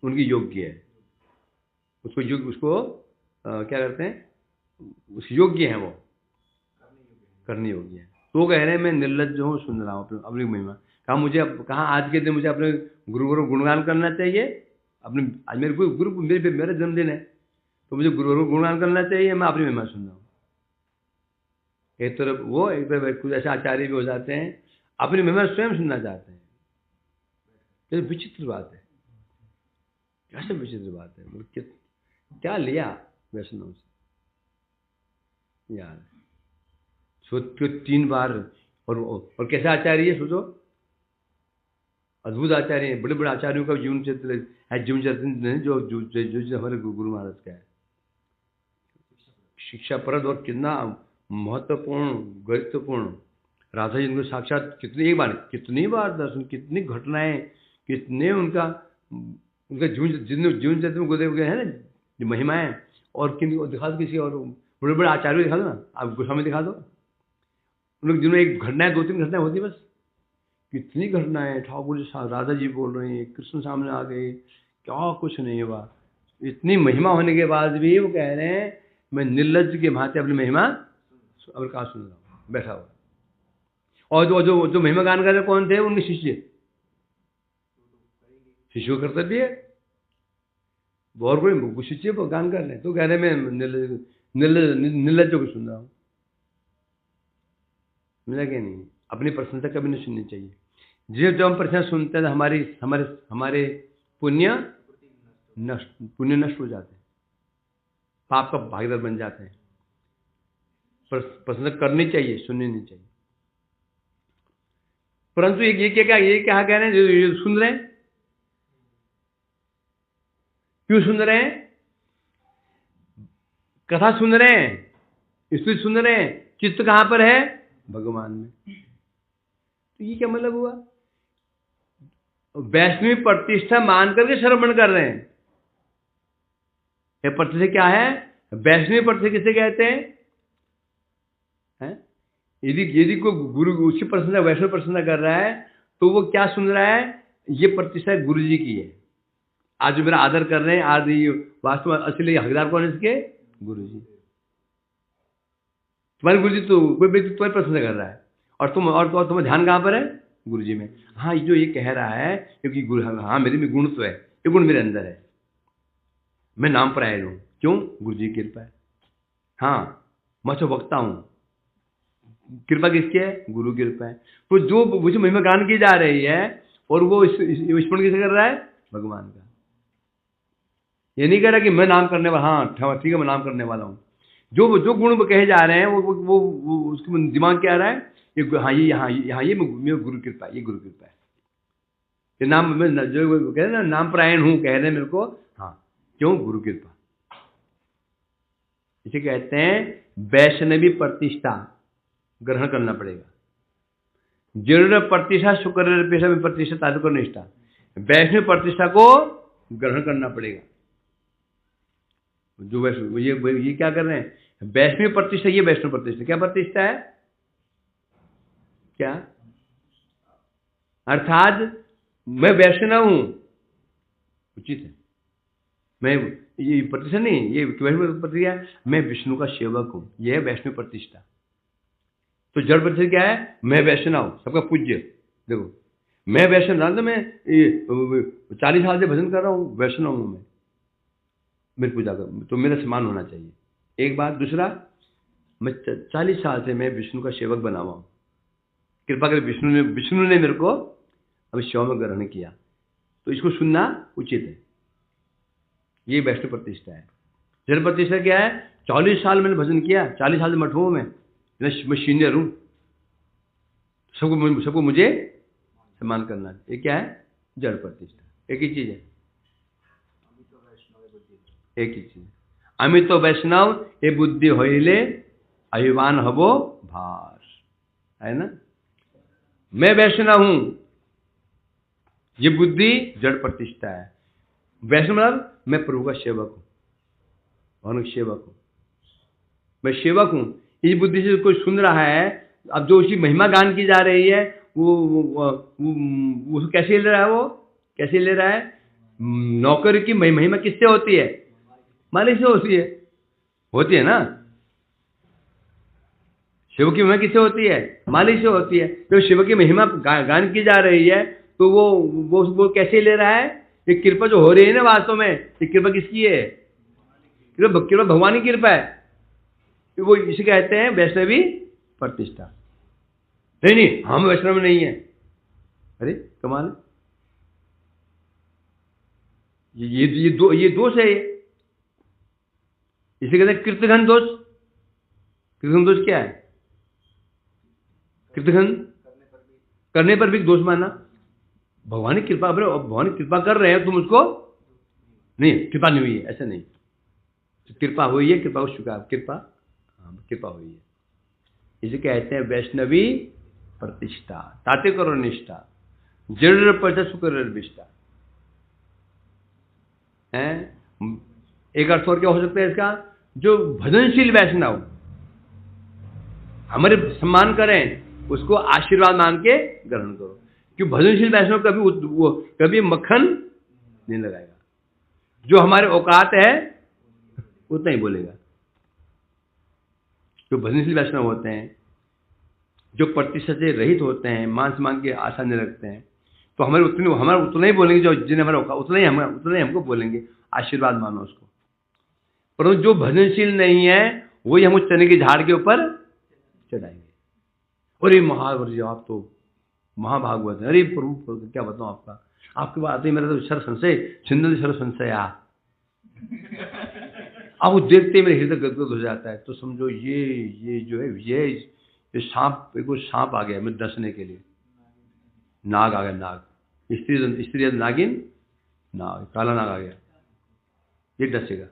A: उनकी योग्य है, उसको क्या करते हैं, उस योग्य है, वो करने योग्य है। तो कह रहे हैं मैं निर्लज्ज हूँ, सुन रहा हूँ अपनी महिमा। कहा आज के दिन मुझे अपने गुरु गुणगान करना चाहिए। आज मेरा जन्मदिन है, तो मुझे गुरु गुणगान करना चाहिए, मैं अपनी महिमा सुन रहा हूँ। एक तरफ कुछ ऐसे आचार्य भी हो जाते हैं, अपनी महिमा स्वयं सुनना चाहते हैं। ये विचित्र बात है, कैसे विचित्र बात है। मतलब क्या लिया वैष्णव से यार? सोचो 3 बार, और कैसे आचार्य है, सोचो अद्भुत आचार्य हैं। बड़े बड़े आचार्यों का जीवन चरित्र है, जो हमारे गुरु महाराज का है। शिक्षाप्रद और कितना महत्वपूर्ण, गुरुत्वपूर्ण। राधा जी उनको साक्षात कितनी बार दर्शन, कितनी घटनाएं, कितने उनका जीवन चरित्र में गुरुदेव के है ना महिमाएं। और दिखा दो किसी और बड़े बड़े आचार्य दिखा दो ना, आप गोस्वामी दिखा दो। उन लोग जिनमें एक घटनाएं, 2-3 घटनाएं होती बस। कितनी घटनाएं, ठाकुर जी राधा जी बोल रहे हैं, कृष्ण सामने आ गए, क्या कुछ नहीं हुआ। इतनी महिमा होने के बाद भी वो कह रहे हैं मैं निर्लज्ज के भांति अपनी महिमा अब कहा सुन रहा हूँ, बैठा हुआ। और जो महिमा गान कर रहे कौन थे? उनके शिष्य कर्तव्य है। और कोई शिष्य गान कर रहे हैं, तो कह रहे मैं निर्लज्ज को सुन रहा हूँ। मिला क्या? नहीं, अपनी प्रशंसा कभी नहीं सुननी चाहिए। जब हम प्रशंसा सुनते हैं तो हमारे पुण्य नष्ट हो जाते हैं, पाप का भागीदार बन जाते हैं। प्रशंसा करनी चाहिए, सुननी नहीं चाहिए। परंतु ये क्या कह रहे हैं, जो सुन रहे हैं, क्यों सुन रहे हैं? कथा सुन रहे हैं, स्तुति सुन रहे हैं, चित्त कहां पर है? भगवान में। तो ये क्या मतलब हुआ? वैष्णवी प्रतिष्ठा मान करके श्रवण कर रहे हैं। ये प्रतिष्ठा क्या है? वैष्णवी प्रतिष्ठा किसे कहते हैं? यदि कोई गुरु उसकी प्रशंसा, वैष्णव प्रशंसा कर रहा है, तो वो क्या सुन रहा है? ये प्रतिष्ठा गुरु जी की है। आज जो मेरा आदर कर रहे हैं, आज ये वास्तव में असली हकदार कौन है इसके? गुरु जी। तुम्हारे गुरु जी तो कोई व्यक्ति तुम्हारी प्रशंसा कर रहा है, और तुम्हारा ध्यान कहां पर है? गुरु जी में। हाँ, जो ये कह रहा है क्योंकि गुरु, हाँ मेरे में गुण तो है, ये गुण मेरे अंदर है, मैं नाम परायण हूं। क्यों? गुरु जी की कृपा है। हाँ, मैं तो वक्ता हूं, कृपा किसकी है? गुरु की कृपा है। तो जो मुझे महिमा गान की जा रही है, और वो स्मरण किसे कर रहा है? भगवान का। ये नहीं कह रहा कि मैं नाम करने वाला, हाँ ठीक है मैं नाम करने वाला हूं। जो गुण कहे जा रहे हैं, वो उसके दिमाग क्या आ रहा है? ये मेरे गुरु कृपा है, ये गुरु कृपा है। ये नाम में जो कह रहे हैं ना, नाम परायण हूं कह रहे हैं मेरे को, हाँ क्यों? गुरु कृपा। इसे कहते हैं वैष्णवी प्रतिष्ठा ग्रहण करना पड़ेगा। जरूर प्रतिष्ठा शुक्र पेशा में प्रतिष्ठा तात्विक निष्ठा, वैष्णव प्रतिष्ठा को ग्रहण करना पड़ेगा। जो वैष्णव ये क्या कर रहे हैं? वैष्णव प्रतिष्ठा, ये वैष्णव प्रतिष्ठा क्या प्रतिष्ठा है? क्या अर्थात मैं वैष्णव हूं, उचित है। मैं ये प्रतिष्ठा नहीं, ये वैष्णव प्रतिष्ठा, मैं विष्णु का सेवक हूं, यह है वैष्णव प्रतिष्ठा। तो जड़ प्रतिष्ठा क्या है? मैं वैष्णव, सबका पूज्य। देखो मैं वैष्णव, जानते मैं 40 साल से भजन कर रहा हूं, वैष्णव हूं मैं, मेरी पूजा कर, तो मेरा सम्मान होना चाहिए, एक बात। दूसरा, मैं 40 साल से मैं विष्णु का सेवक बना हुआ हूं, कृपा कर विष्णु ने मेरे को अभी सेवा में ग्रहण किया, तो इसको सुनना उचित है। ये वैष्णव प्रतिष्ठा है। जड़ प्रतिष्ठा क्या है? 40 साल मैंने भजन किया, 40 साल से मठ हूं मैं सीनियर हूं, सबको मुझे सम्मान करना। ये क्या है? जड़ प्रतिष्ठा। एक ही चीज है, एक ही चीज। अमित वैष्णव ये बुद्धि होइले अभिमान हबो भार, है ना? मैं वैष्णव हूं, ये बुद्धि जड़ प्रतिष्ठा है। वैष्णव मतलब मैं प्रभु का सेवक हूं, भगवान का सेवक हूं, मैं सेवक हूं। इस बुद्धि से कोई सुन रहा है, अब जो उसकी महिमा गान की जा रही है, वो कैसे ले रहा है? वो कैसे ले रहा है? नौकर की महिमा किससे होती है? मालिक से होती है ना। शिव की महिमा किससे होती है? मालिक से होती है। तो शिव की महिमा गान की जा रही है, तो वो कैसे ले रहा है? ये कृपा जो हो रही है ना, वास्तव में ये कृपा किसकी है? कृपा भगवान की कृपा है। वो इसे कहते हैं वैष्णवी प्रतिष्ठा। नहीं हम वैष्णव नहीं है, अरे कमाल, ये दोष है। इसे कहते हैं कृतघ्न दोष। कृतघ्न दोष क्या है? कृतघ्न करने पर भी दोष मानना। भगवान की कृपा, भगवान की कृपा कर रहे हैं, तुम उसको नहीं, कृपा नहीं हुई है, ऐसा नहीं। तो कृपा हुई है, कृपा को स्वीकार, कृपा हुई है। इसे कहते हैं वैष्णवी प्रतिष्ठा, तात्विक और निष्ठा, जड़ पर शुक्र विष्ठा है। एक अर्थ और क्या हो सकता है इसका? जो भजनशील वैष्णव हमारे सम्मान करें, उसको आशीर्वाद मान के ग्रहण करो। क्यों? भजनशील वैष्णव कभी मक्खन नहीं लगाएगा, जो हमारे औकात है उतना ही बोलेगा। जो भजनशील वैष्णव होते हैं, जो प्रतिष्ठा से रहित होते हैं, मान सम्मान की आशा नहीं रखते हैं, तो हमारा उतना ही बोलेंगे, जो जिन्हें हमारा औकात उतना ही हमको बोलेंगे, आशीर्वाद मानो उसको। परंतु जो भजनशील नहीं है, वही हम उस चने की झाड़ के ऊपर चढ़ाएंगे। अरे महाभारत, आप तो महाभागवत है, अरे प्रभु क्या बताऊं आपकी बात आती है, मेरा तो सर संशय, छिंदन सर संशया। अब वो देखते ही मेरे हृदय गदगद हो जाता है। तो समझो ये जो है, ये सांप, बिल्कुल सांप आ गया मैं डसने के लिए। नाग आ गया, नाग। स्त्री नागिन, नाग, काला नाग आ गया, ये डसेगा।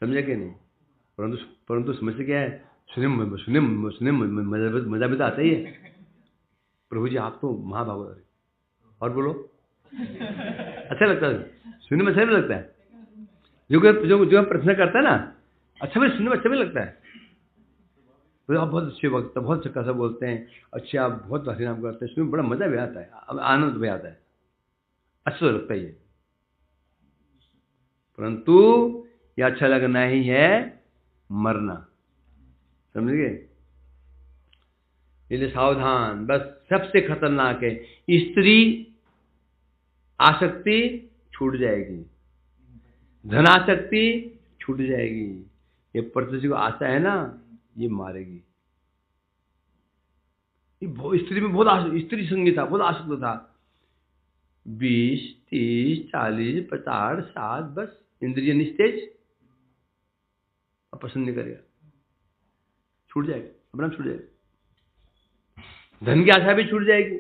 A: समझे कि नहीं? परंतु समझते क्या है, सुने मजा भी तो आता ही है। प्रभु जी आप तो महाभागवत, और बोलो अच्छा लगता है, सुनने में अच्छा भी लगता है। जो प्रश्न करता है ना, अच्छा भी सुनने में अच्छा भी लगता है। तो आप बहुत अच्छे वक्त, बहुत अच्छा बोलते हैं, अच्छे आप बहुत हरी नाम करते हैं, सुनने में बड़ा मजा भी आता है, आनंद भी आता है, अच्छा तो लगता ही है। परंतु ये अच्छा लगना ही है मरना, समझ गए? इसलिए सावधान, बस सबसे खतरनाक है स्त्री आसक्ति छूट जाएगी, धनासक्ति छूट जाएगी, ये प्रतिष्ठा को आशा है ना, ये मारेगी। ये स्त्री में बहुत स्त्री संगी था, बहुत आसक्त था, 20, 30, 40, 50, 60, बस इंद्रिय निस्तेज, अब पसंद नहीं करेगा, छूट जाएगा, अपना छूट जाएगा। धन की आशा भी छूट जाएगी,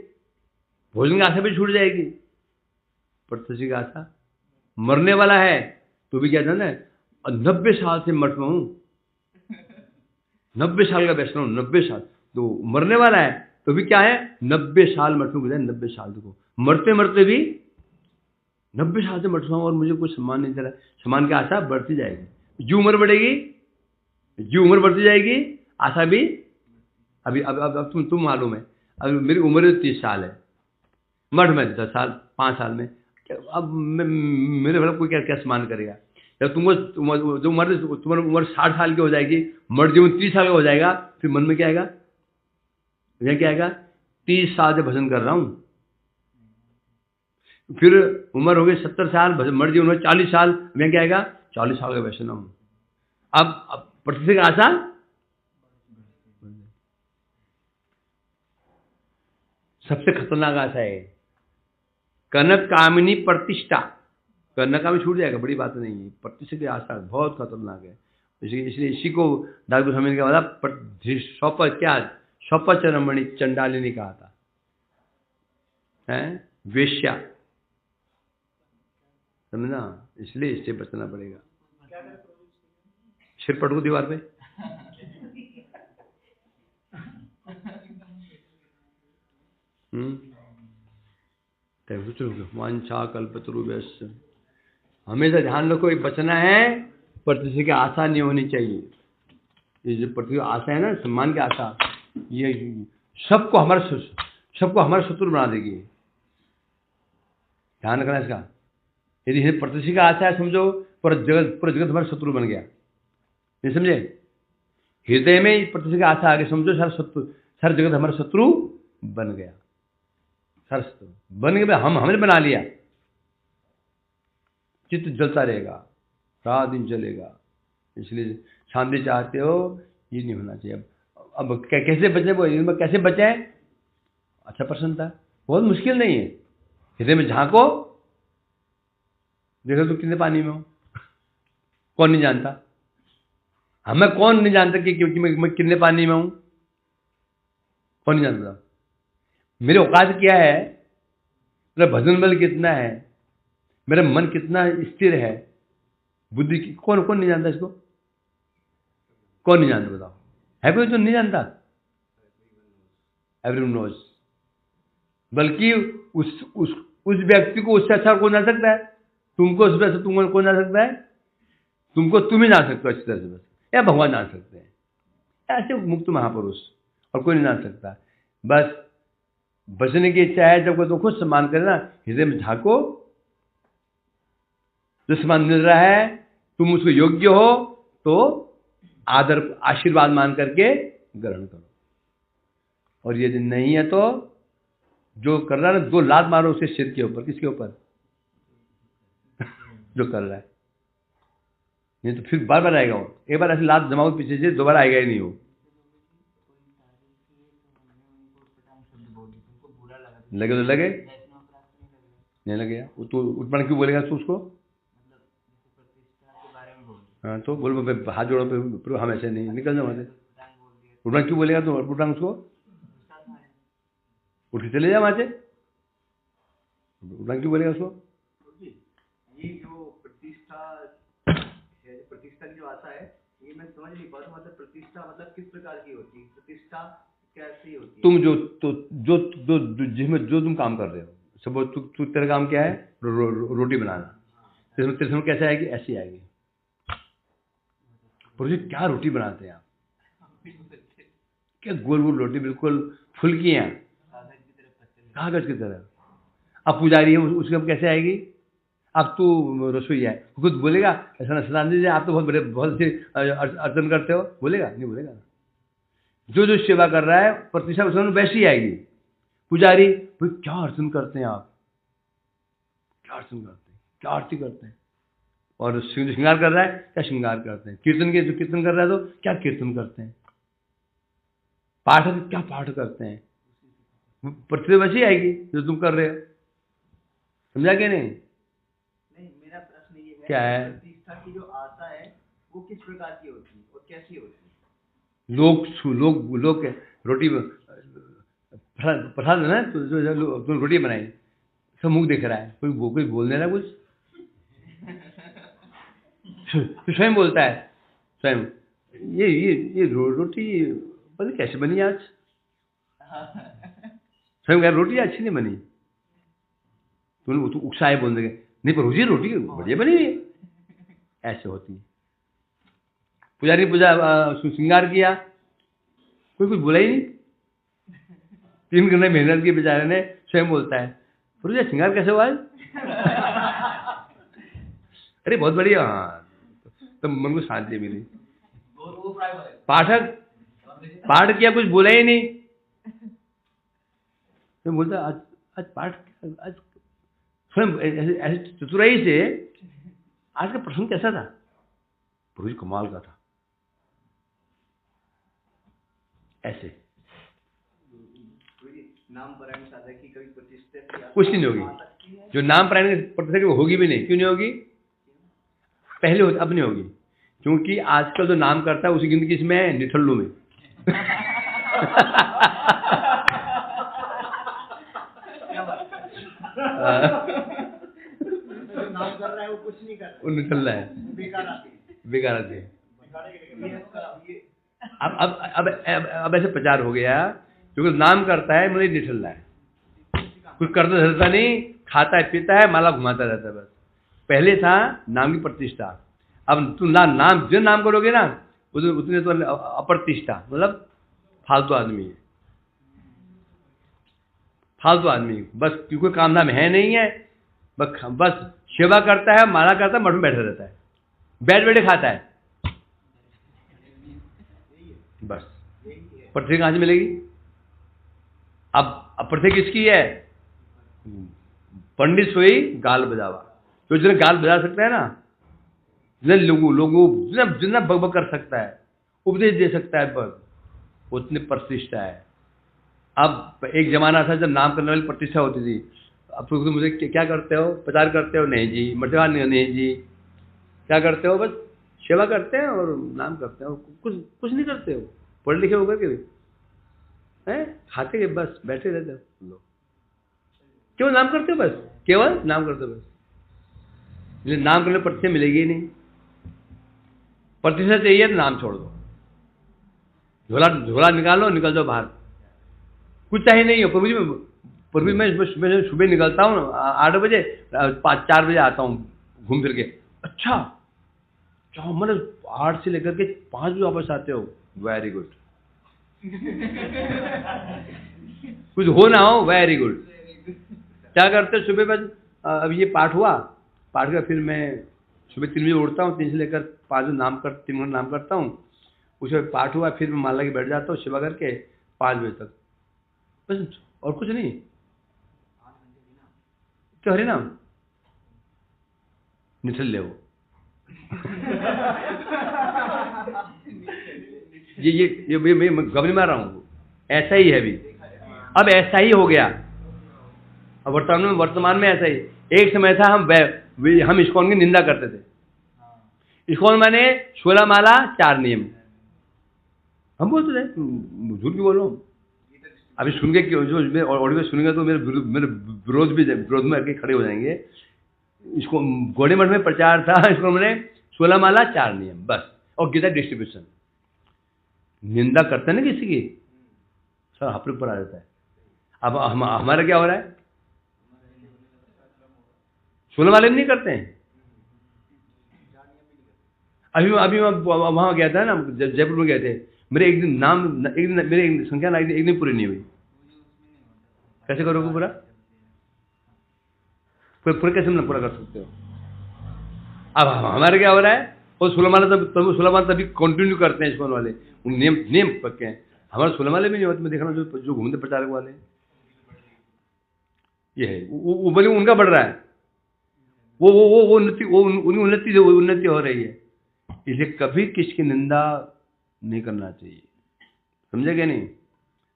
A: भोजन की आशा भी छूट जाएगी, प्रतिष्ठा की आशा। मरने वाला है तो भी क्या जाना है, 90 साल से मठ में हूं, 90 साल का वैष्णव हूं, 90 साल, तो मरने वाला है तो भी क्या है, 90 साल मठ में गुजारे, 90 साल देखो, मरते मरते भी 90 साल से मठ में और मुझे कुछ सम्मान नहीं चला। सम्मान की आशा बढ़ती जाएगी, जो उम्र बढ़ेगी, जो उम्र बढ़ती जाएगी, आशा भी। अभी अब तुम मालूम है, अब मेरी उम्र 30 साल है, मठ में 10 साल, 5 साल में, अब मेरे भला कोई क्या सम्मान करेगा? जब तुमको जो उम्र, तुम्हारी उम्र 60 साल की हो जाएगी, मर जीवन 30 साल का हो जाएगा, फिर मन में क्या आएगा, क्या आएगा, 30 साल से भजन कर रहा हूं, फिर उम्र हो गई 70 साल, मर जीवन में 40 साल, मैं क्या आएगा, 40 साल का वैष्णव हूं। अब प्रतिष्ठा की आशा, सबसे खतरनाक आशा है कनक कामिनी प्रतिष्ठा। कनक कामिनी छूट जाएगा, बड़ी बात नहीं है, प्रतिष्ठा की आशा बहुत खतरनाक है। इसलिए इसी को डॉक्टर स्वामी ने कहा, स्वपचरमणि चंडाली ने कहा था, है वेश्या, समझना, इसलिए इससे बचना पड़ेगा। सिर पटको दीवार पे, वांछा कल्पतरुभ्यश्च, हमेशा ध्यान रखो, ये बचना है, प्रतिष्ठा की आशा नहीं होनी चाहिए। ये जो प्रतिष्ठा आशा है ना, सम्मान की आशा, ये सबको हमारा शत्रु बना देगी, ध्यान रखना इसका। यदि प्रतिष्ठा की आशा है, समझो पूरा जगत हमारा शत्रु बन गया, नहीं समझे? हृदय में प्रतिष्ठा की आशा आगे, समझो सारा जगत हमारा शत्रु बन गया, सारा शत्रु बन गया, हमने बना लिया, चित्त जलता रहेगा, रात दिन जलेगा। इसलिए शांति चाहते हो, ये नहीं होना चाहिए। अब कैसे बचे, वो इनमें कैसे बचे? अच्छा प्रश्न था, बहुत मुश्किल नहीं है। हृदय में झांको, देखो तो कितने पानी में हो, कौन नहीं जानता? हमें कौन नहीं जानता कि मैं कितने पानी में हूं, कौन नहीं जानता? मेरे औकात क्या है, मेरा भजन बल कितना है, मेरा मन कितना स्थिर है, बुद्धि की, कौन नहीं जानता इसको? कौन नहीं जानता बताओ? है कोई जो नहीं जानता? Everyone knows. बल्कि उस व्यक्ति को उससे अच्छा कौन जान सकता है? तुमको उससे अच्छा तुमको कौन जान सकता है? तुमको तुम ही जान सकते हो अच्छी तरह से, बस, या भगवान जान सकते हैं, ऐसे मुक्त महापुरुष, और कोई नहीं जान सकता। बस बचने की इच्छा है, जब कोई तो खुद सम्मान करे ना, हृदय में झांको, जो सम्मान मिल रहा है तुम उसको योग्य हो तो आदर आशीर्वाद मान करके ग्रहण करो, और यदि नहीं है तो जो कर रहा है ना, 2 लात मारो उसके सिर के ऊपर। किसके ऊपर? जो कर रहा है, नहीं तो फिर बार बार आएगा वो। एक बार ऐसी लात जमाओ पीछे से, दोबारा आएगा ही नहीं वो। लगे तो लगे, नहीं लगे वो तो उत्पन्न क्यों बोलेगा तू उसको? हाँ तो बोल, हाथ जोड़ो पे, हम ऐसे नहीं, निकल जाओ वहां से। उल्टा क्यों बोलेगा तो? उल्टा उसको उठ के चले जा वहां से, उठना क्यों बोलेगा उसको?
B: ये जो प्रतिष्ठा है, प्रतिष्ठा की जो आशा है, ये मैं समझ नहीं पा रहा हूं, मतलब प्रतिष्ठा मतलब किस प्रकार की होती है, प्रतिष्ठा कैसी होती है?
A: तुम जो जिसमें जो तुम काम कर रहे हो, सब तू तेरा काम क्या है? रोटी बनाना। तेरे समझ कैसे आएगी? ऐसी आएगी। पर जी क्या रोटी बनाते हैं आप? क्या गोल गोल रोटी, बिल्कुल फुल्कियां, कागज की तरह। अब पुजारी है, उसके अब कैसे आएगी? अब तू रसोईया है, खुद बोलेगा सनातन जी आप तो बहुत अच्छे अर्चन करते हो, बोलेगा? नहीं बोलेगा। जो जो सेवा कर रहा है प्रतिष्ठा उसमें वैसी आएगी। पुजारी, क्या अर्चन करते हैं आप, क्या अर्चन करते हैं, क्या आरती करते हैं, और श्रृंगार कर रहा है, क्या श्रृंगार करते हैं, कीर्तन के जो कीर्तन कर रहा है तो क्या कीर्तन करते हैं, पाठ क्या पाठ करते हैं, प्रतिष्ठा वैसी आएगी जो तुम कर रहे हो। समझा क्या? नहीं
B: मेरा प्रश्न ये है
A: क्या है?
B: प्रतिष्ठा की जो आशा है वो किस प्रकार की होती है और कैसी होती है?
A: लोग रोटी प्रसाद है ना, तो रोटी बनाई, सब मुंह देख रहा है, कोई बोल दे रहा है कुछ, तो स्वयं बोलता है, स्वयं ये रोटी पता नहीं कैसे बनी आज, स्वयं कह रोटी अच्छी नहीं बनी, तो उकसाए बोल देंगे नहीं पर रोटी बढ़िया बनी हुई है, ऐसे होती है। पुजारी पूजा श्रृंगार किया, कोई कुछ बोला ही नहीं, 3 घंटे मेहनत की बेचारे ने, स्वयं बोलता है पुरुष श्रृंगार कैसे हुआ है? अरे बहुत बढ़िया, हाँ, तो मन को शांति मिली। पाठ किया, कुछ बोला ही नहीं, तो बोलता आज पाठ, आज स्वयं ऐसे चतुराई से आज का प्रसंग कैसा था? पुरुष कमाल का था। ऐसे
B: नाम परायण साधक की कभी प्रतिष्ठा
A: कुछ नहीं होगी, जो नाम परायण प्रतिष्ठा होगी भी नहीं। क्यों नहीं होगी? पहले होती, अब नहीं होगी, क्योंकि आजकल जो नाम करता है उसी गिनती किसमें है? निठल्लू में।
B: नाम कर रहा है वो कुछ नहीं कर रहा,
A: वो निठल्ला है, बेकार आती है। अब ऐसे प्रचार हो गया, क्योंकि नाम करता है मुझे निठल्ला है, कुछ करता धरता नहीं, खाता है पीता है, माला घुमाता रहता है बस। पहले था नाम की प्रतिष्ठा, अब तुम नाम जो नाम करोगे ना उतने तो अप्रतिष्ठा, मतलब फालतू आदमी है, फालतू आदमी, बस कोई काम धाम है नहीं है, बस सेवा करता है, माला करता है, मठ में बैठा रहता है, बैठ बैठे खाता है, बस। प्रतिष्ठा कहाँ से मिलेगी? अब प्रतिष्ठा किसकी है? पंडित सोई गाल बजावा, तो जिन्हें गाल बजा सकता है ना, लोगों जितना बकबक कर सकता है, उपदेश दे सकता है, बस उतनी प्रतिष्ठा है। अब एक जमाना था जब नाम करने वाली प्रतिष्ठा होती थी, अब तो मुझे क्या करते हो? प्रचार करते हो? नहीं जी। मठवा? नहीं जी। क्या करते हो? बस सेवा करते हैं और नाम करते हैं, कुछ नहीं करते हो। पढ़े लिखे होकर के हैं, खाते के बस बैठे रहते हो लोग, क्यों नाम करते हो? बस केवल नाम करते हो बस, इसलिए नाम करने प्रतिष्ठा मिलेगी ही नहीं। प्रतिष्ठा चाहिए तो नाम छोड़ दो, झोला निकालो, निकल जाओ बाहर, कुछ चाहिए नहीं हो। प्रभु जी मैं सुबह निकलता हूँ 8 बजे, 4 बजे आता हूँ घूम फिर के। अच्छा मतलब 8 से लेकर के 5 बजे वापस आते हो, वेरी गुड। कुछ हो ना हो, वेरी गुड। क्या करते हो सुबह? बस अब ये पाठ हुआ, पाठ का फिर मैं सुबह 3 बजे उठता हूँ, 3 से लेकर 5 बजे 3 घंटे नाम करता हूँ, उसके बाद पाठ हुआ, फिर मैं माला के बैठ जाता हूँ सेवा करके 5 बजे तक, बस और कुछ नहीं। क्या हरि नाम निठल ले वो। ये मैं गम नहीं मार रहा हूँ, ऐसा ही है अभी, अब ऐसा ही हो गया। अब वर्तमान में ऐसा ही। एक समय था हम इस्कॉन की निंदा करते थे। इस्कॉन माने 16 माला 4 नियम, हम बोलते थे, झूठ क्यों बोल रहा हूँ, अभी सुन के जो ऑडियो सुनेंगे तो मेरे विरोध में आके खड़े हो जाएंगे। इसको गौड़ी मठ में प्रचार था, इसको मैंने 16 माला 4 नियम बस, और गीता डिस्ट्रीब्यूशन। निंदा करते हैं ना किसी की, सर अपने ऊपर आ जाता है। अब हमारा क्या हो रहा है, 16 माले नहीं करते हैं। अभी मैं वहां गया था ना, जयपुर में गए थे, मेरे एक दिन मेरी संख्या एक दिन पूरी नहीं हुई। कैसे करोगे पूरा कैसे पूरा कर सकते हो? अब हमारे क्या हो रहा है, वो 16 माला तभी कंटिन्यू करते हैं इसको वाले, नियम पक्के हैं। हमारे 16 माले भी नहीं होते, मैं देख रहा हूँ जो घूमते प्रचारक वाले, ये है वो बल्कि उनका बढ़ रहा है, वो उन्नति हो रही है। इसलिए कभी किसी की निंदा नहीं करना चाहिए, समझे क्या नहीं?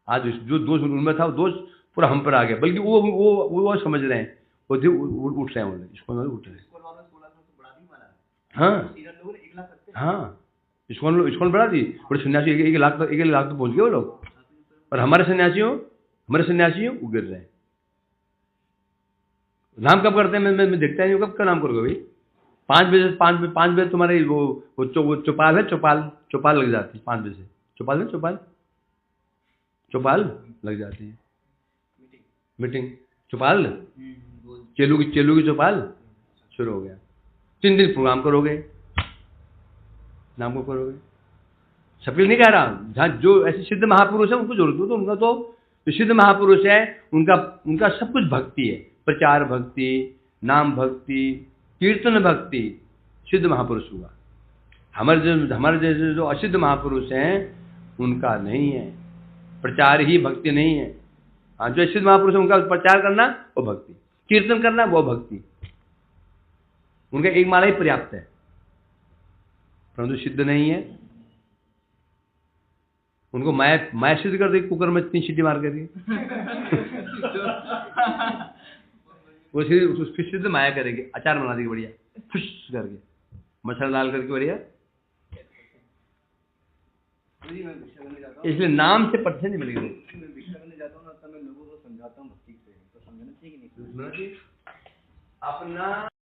A: आज जो दोष उनमें था वो दोष पूरा हम पर आ गया, बल्कि वो समझ रहे हैं, वो उठ रहे हैं, इसको उठ रहे हैं। हाँ इसको बढ़ा दी, बड़े सन्यासी 1 लाख तो पहुंच गए वो लोग, और हमारे सन्यासियों वो गिर रहे हैं। नाम कब करते हैं मैं देखता नहीं, कब का नाम करोगे भाई? 5 बजे तुम्हारे वो चौपाल है, चौपाल लग जाती है 5 बजे से। चौपाल लग जाती है, मीटिंग चौपाल, चेलू की चौपाल शुरू हो गया। 3 दिन प्रोग्राम करोगे, नाम को करोगे। सबके नहीं कह रहा, जहाँ जो ऐसे सिद्ध महापुरुष है उनको जरूरत हो, तो उनका तो जो सिद्ध महापुरुष है उनका सब कुछ भक्ति है, प्रचार भक्ति, नाम भक्ति, कीर्तन भक्ति, सिद्ध महापुरुष हुआ। हमारे जैसे जो असिद्ध महापुरुष हैं उनका नहीं है, प्रचार ही भक्ति नहीं है। हाँ, जो सिद्ध महापुरुष है उनका प्रचार करना वो भक्ति, कीर्तन करना वो भक्ति, उनका 1 माला ही पर्याप्त है। परंतु सिद्ध नहीं है, उनको माया सिद्ध कर दी, कुकर में 3 सीटी मार कर दी वो सिद्ध माया करेगी, अचार बना देगी बढ़िया, खुश करके, मसाला डाल करके बढ़िया। इसलिए नाम से पट्टे नहीं मिलेगी।
B: मैं भिक्षा करने जाता हूँ ना, तब मैं लोगों को समझाता हूँ भक्ति से, तो समझना चाहिए कि नहीं?
A: अपना